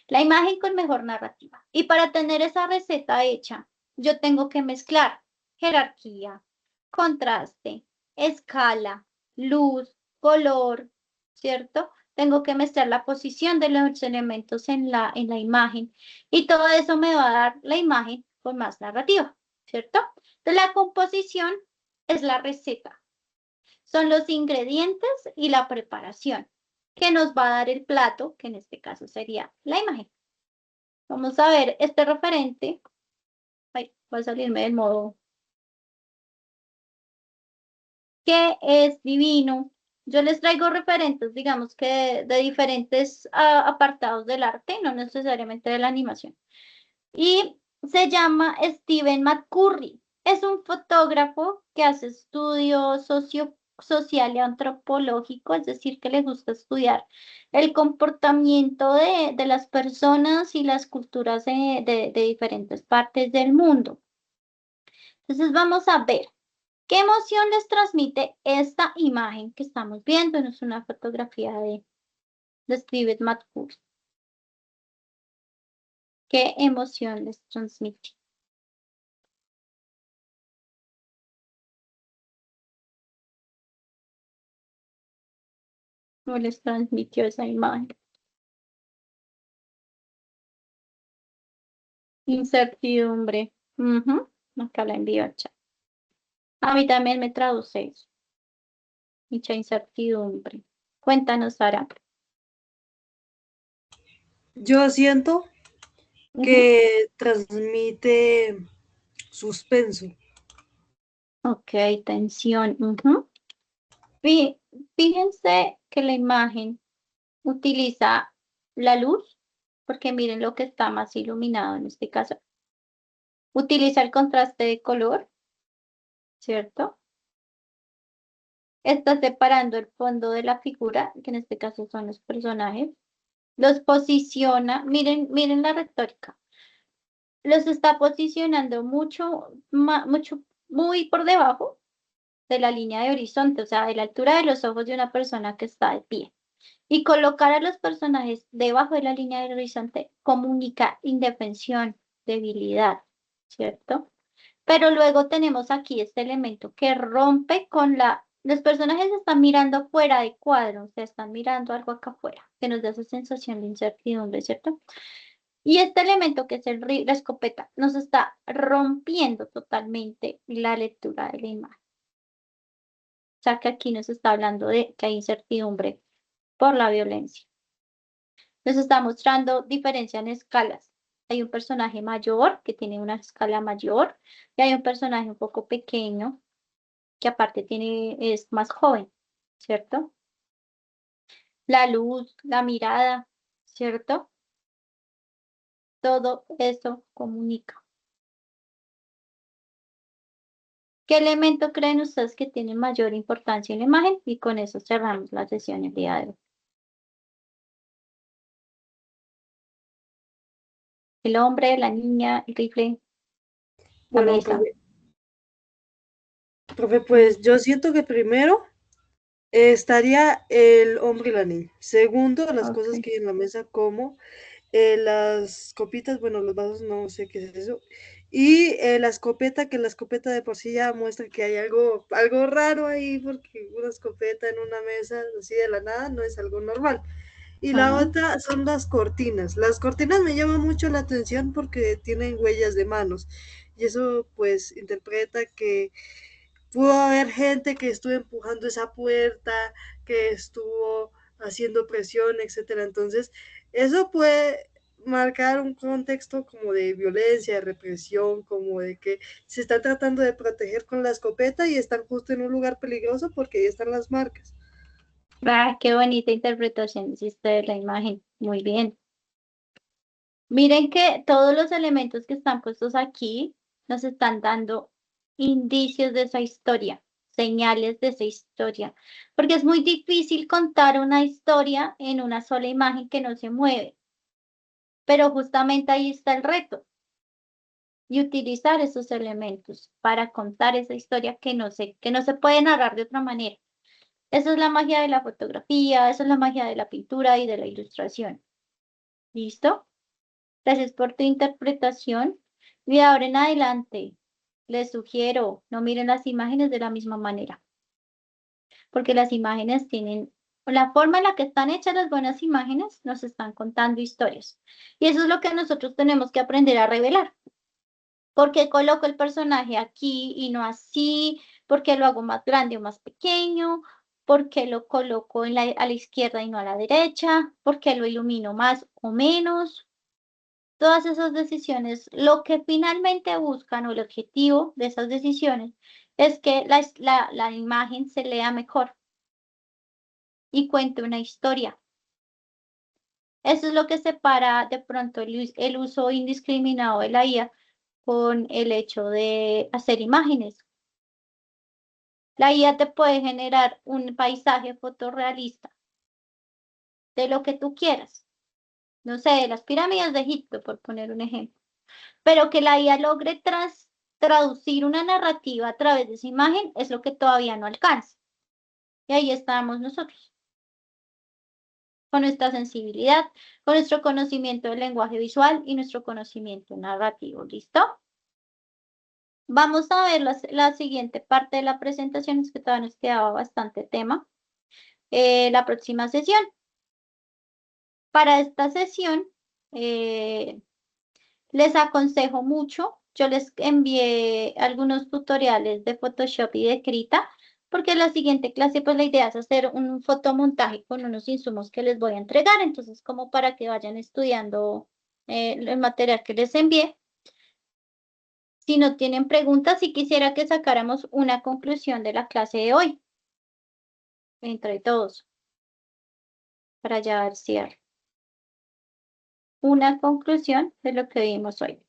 La imagen con mejor narrativa. Y para tener esa receta hecha, yo tengo que mezclar jerarquía, contraste, escala, luz, color, ¿cierto? Tengo que mezclar la posición de los elementos en la imagen y todo eso me va a dar la imagen con más narrativa, ¿cierto? Entonces la composición es la receta. Son los ingredientes y la preparación que nos va a dar el plato, que en este caso sería la imagen. Vamos a ver este referente. Ay, va a salirme del modo. Que es divino. Yo les traigo referentes, digamos que de diferentes apartados del arte, no necesariamente de la animación. Y se llama Steven McCurry. Es un fotógrafo que hace estudios social y antropológico, es decir, que le gusta estudiar el comportamiento de las personas y las culturas de diferentes partes del mundo. Entonces vamos a ver qué emoción les transmite esta imagen que estamos viendo. No es una fotografía de Steven McCurry. ¿Qué emoción les transmite? no les transmitió esa imagen. Incertidumbre. Ujú, acá la envío al chat. A mí también me traduce eso. Mucha incertidumbre. Cuéntanos, Sara. Yo siento Ujú. que transmite suspenso. Ok, tensión. Ujú. Fíjense que la imagen utiliza la luz, porque miren lo que está más iluminado en este caso. Utiliza el contraste de color, ¿cierto? Está separando el fondo de la figura, que en este caso son los personajes. Los posiciona, miren la retórica. Los está posicionando mucho, muy por debajo de la línea de horizonte, o sea, de la altura de los ojos de una persona que está de pie. Y colocar a los personajes debajo de la línea del horizonte comunica indefensión, debilidad, ¿cierto? Pero luego tenemos aquí este elemento que rompe con los personajes están mirando fuera de cuadro, o sea, están mirando algo acá afuera, que nos da esa sensación de incertidumbre, ¿cierto? Y este elemento que es la escopeta nos está rompiendo totalmente la lectura de la imagen. O sea, que aquí nos está hablando de que hay incertidumbre por la violencia. Nos está mostrando diferencia en escalas. Hay un personaje mayor que tiene una escala mayor y hay un personaje un poco pequeño que aparte es más joven, ¿cierto? La luz, la mirada, ¿cierto? Todo eso comunica. ¿Qué elemento creen ustedes que tiene mayor importancia en la imagen? Y con eso cerramos la sesión el día de hoy. El hombre, la niña, el rifle, la Bueno, mesa. profe, pues yo siento que primero estaría el hombre y la niña. Segundo, las cosas Ok. que hay en la mesa, como las copitas, bueno, los vasos, no sé qué es eso. Y la escopeta, que la escopeta de por sí ya muestra que hay algo raro ahí, porque una escopeta en una mesa así de la nada no es algo normal. Y la Ajá. otra son las cortinas. Las cortinas me llaman mucho la atención porque tienen huellas de manos. Y eso pues interpreta que pudo haber gente que estuvo empujando esa puerta, que estuvo haciendo presión, etcétera. Entonces, eso puede marcar un contexto como de violencia, de represión, como de que se están tratando de proteger con la escopeta y están justo en un lugar peligroso porque ahí están las marcas. Ah, qué bonita interpretación hiciste de la imagen. Muy bien. Miren que todos los elementos que están puestos aquí nos están dando indicios de esa historia, señales de esa historia, porque es muy difícil contar una historia en una sola imagen que no se mueve, pero justamente ahí está el reto y utilizar esos elementos para contar esa historia que no se puede narrar de otra manera. Esa es la magia de la fotografía, esa es la magia de la pintura y de la ilustración. ¿Listo? Gracias por tu interpretación. Y de ahora en adelante, les sugiero, no miren las imágenes de la misma manera, porque las imágenes tienen, la forma en la que están hechas las buenas imágenes nos están contando historias. Y eso es lo que nosotros tenemos que aprender a revelar. ¿Por qué coloco el personaje aquí y no así? ¿Por qué lo hago más grande o más pequeño? ¿Por qué lo coloco a la izquierda y no a la derecha? ¿Por qué lo ilumino más o menos? Todas esas decisiones, lo que finalmente buscan o el objetivo de esas decisiones es que la imagen se lea mejor y cuente una historia. Eso es lo que separa de pronto el uso indiscriminado de la IA con el hecho de hacer imágenes. La IA te puede generar un paisaje fotorrealista de lo que tú quieras. No sé, de las pirámides de Egipto, por poner un ejemplo. Pero que la IA logre traducir una narrativa a través de esa imagen es lo que todavía no alcanza. Y ahí estamos nosotros, con nuestra sensibilidad, con nuestro conocimiento del lenguaje visual y nuestro conocimiento narrativo. ¿Listo? Vamos a ver la siguiente parte de la presentación, es que todavía nos quedaba bastante tema. la próxima sesión. Para esta sesión, les aconsejo mucho. Yo les envié algunos tutoriales de Photoshop y de Krita, porque la siguiente clase, pues la idea es hacer un fotomontaje con unos insumos que les voy a entregar. Entonces, como para que vayan estudiando el material que les envié. Si no tienen preguntas, sí quisiera que sacáramos una conclusión de la clase de hoy, entre todos, para ya el cierre. Una conclusión de lo que vimos hoy.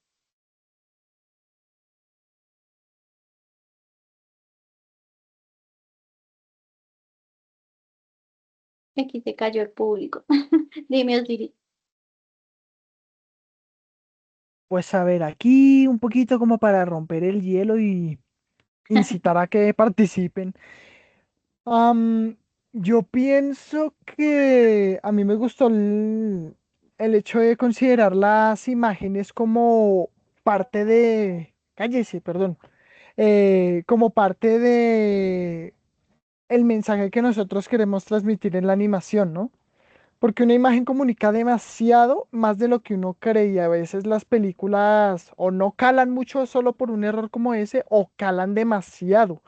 Aquí se cayó el público. Dime, Osiris. Pues a ver, aquí un poquito como para romper el hielo y incitar a que participen. Yo pienso que a mí me gustó el hecho de considerar las imágenes como parte de, cállese, perdón, como parte de el mensaje que nosotros queremos transmitir en la animación, ¿no? Porque una imagen comunica demasiado más de lo que uno cree y a veces las películas o no calan mucho solo por un error como ese o calan demasiado.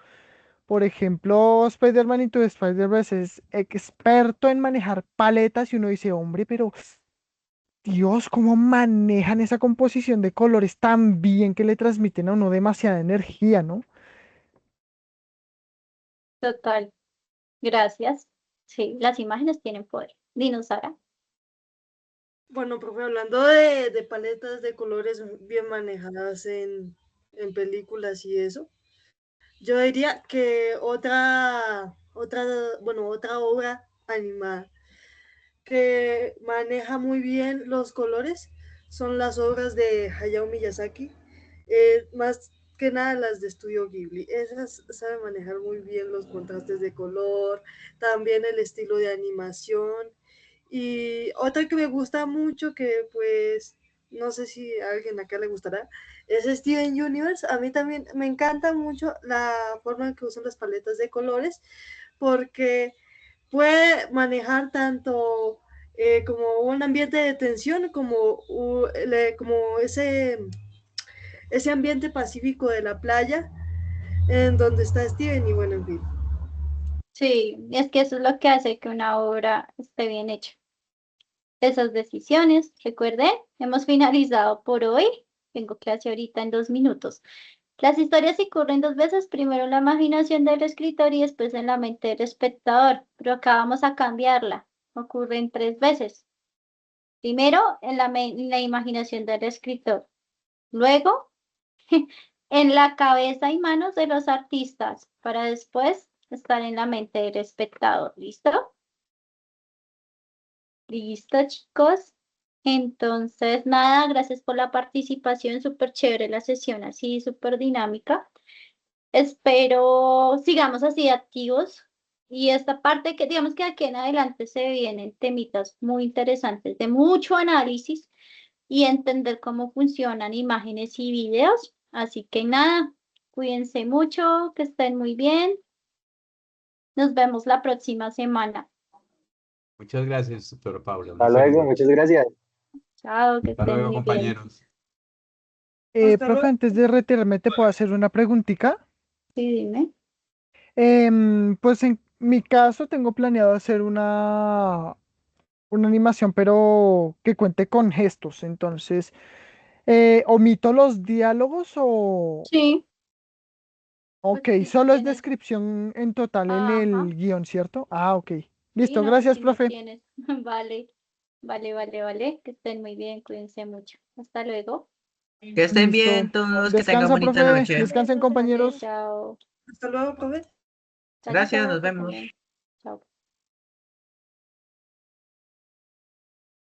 Por ejemplo, Spider-Man Into the Spider-Verse es experto en manejar paletas y uno dice, hombre, pero Dios, ¿cómo manejan esa composición de colores tan bien que le transmiten a uno demasiada energía, ¿no? Total. Gracias. Sí, las imágenes tienen poder. Dinos, Sara. Bueno, profe, hablando de paletas de colores bien manejadas en películas y eso, yo diría que otra obra animada que maneja muy bien los colores son las obras de Hayao Miyazaki, más que nada las de Estudio Ghibli. Esas saben manejar muy bien los contrastes de color, también el estilo de animación. Y otra que me gusta mucho, que pues no sé si a alguien acá le gustará, es Steven Universe. A mí también me encanta mucho la forma en que usan las paletas de colores, porque puede manejar tanto como un ambiente de tensión como ese ambiente pacífico de la playa en donde está Steven y bueno, en fin. Sí, es que eso es lo que hace que una obra esté bien hecha. Esas decisiones, recuerden, hemos finalizado por hoy. Tengo clase ahorita en 2 minutos. Las historias ocurren 2 veces, primero en la imaginación del escritor y después en la mente del espectador, pero acá vamos a cambiarla. Ocurren 3 veces. Primero en la imaginación del escritor, luego en la cabeza y manos de los artistas, para después estar en la mente del espectador. ¿Listo? Listo, chicos. Entonces, nada, gracias por la participación, súper chévere la sesión, así súper dinámica. Espero sigamos así activos y esta parte que digamos que aquí en adelante se vienen temitas muy interesantes de mucho análisis y entender cómo funcionan imágenes y videos. Así que nada, cuídense mucho, que estén muy bien. Nos vemos la próxima semana. Muchas gracias, doctora Paula. Hasta luego, muchas gracias. Chao, que Hasta estén luego, muy bien. compañeros. Hasta Profe, luego. antes de retirarme, ¿te puedo hacer una preguntita? Sí, dime. Pues en mi caso tengo planeado hacer una animación, pero que cuente con gestos. Entonces, ¿omito los diálogos o...? Sí, pues Ok, si no solo es tienes. descripción en total en Ajá, el guión, ¿cierto? Ah, ok. sí, Listo, no, gracias, si no profe. tienes. Vale, vale. Que estén muy bien, cuídense mucho. Hasta luego. Que estén Listo. bien todos, que tengan Descansa, bonita profe. noche. Descansen, Vale, compañeros. chao. Hasta luego, profe. Chao, Gracias, chao, nos que vemos. también. Chao.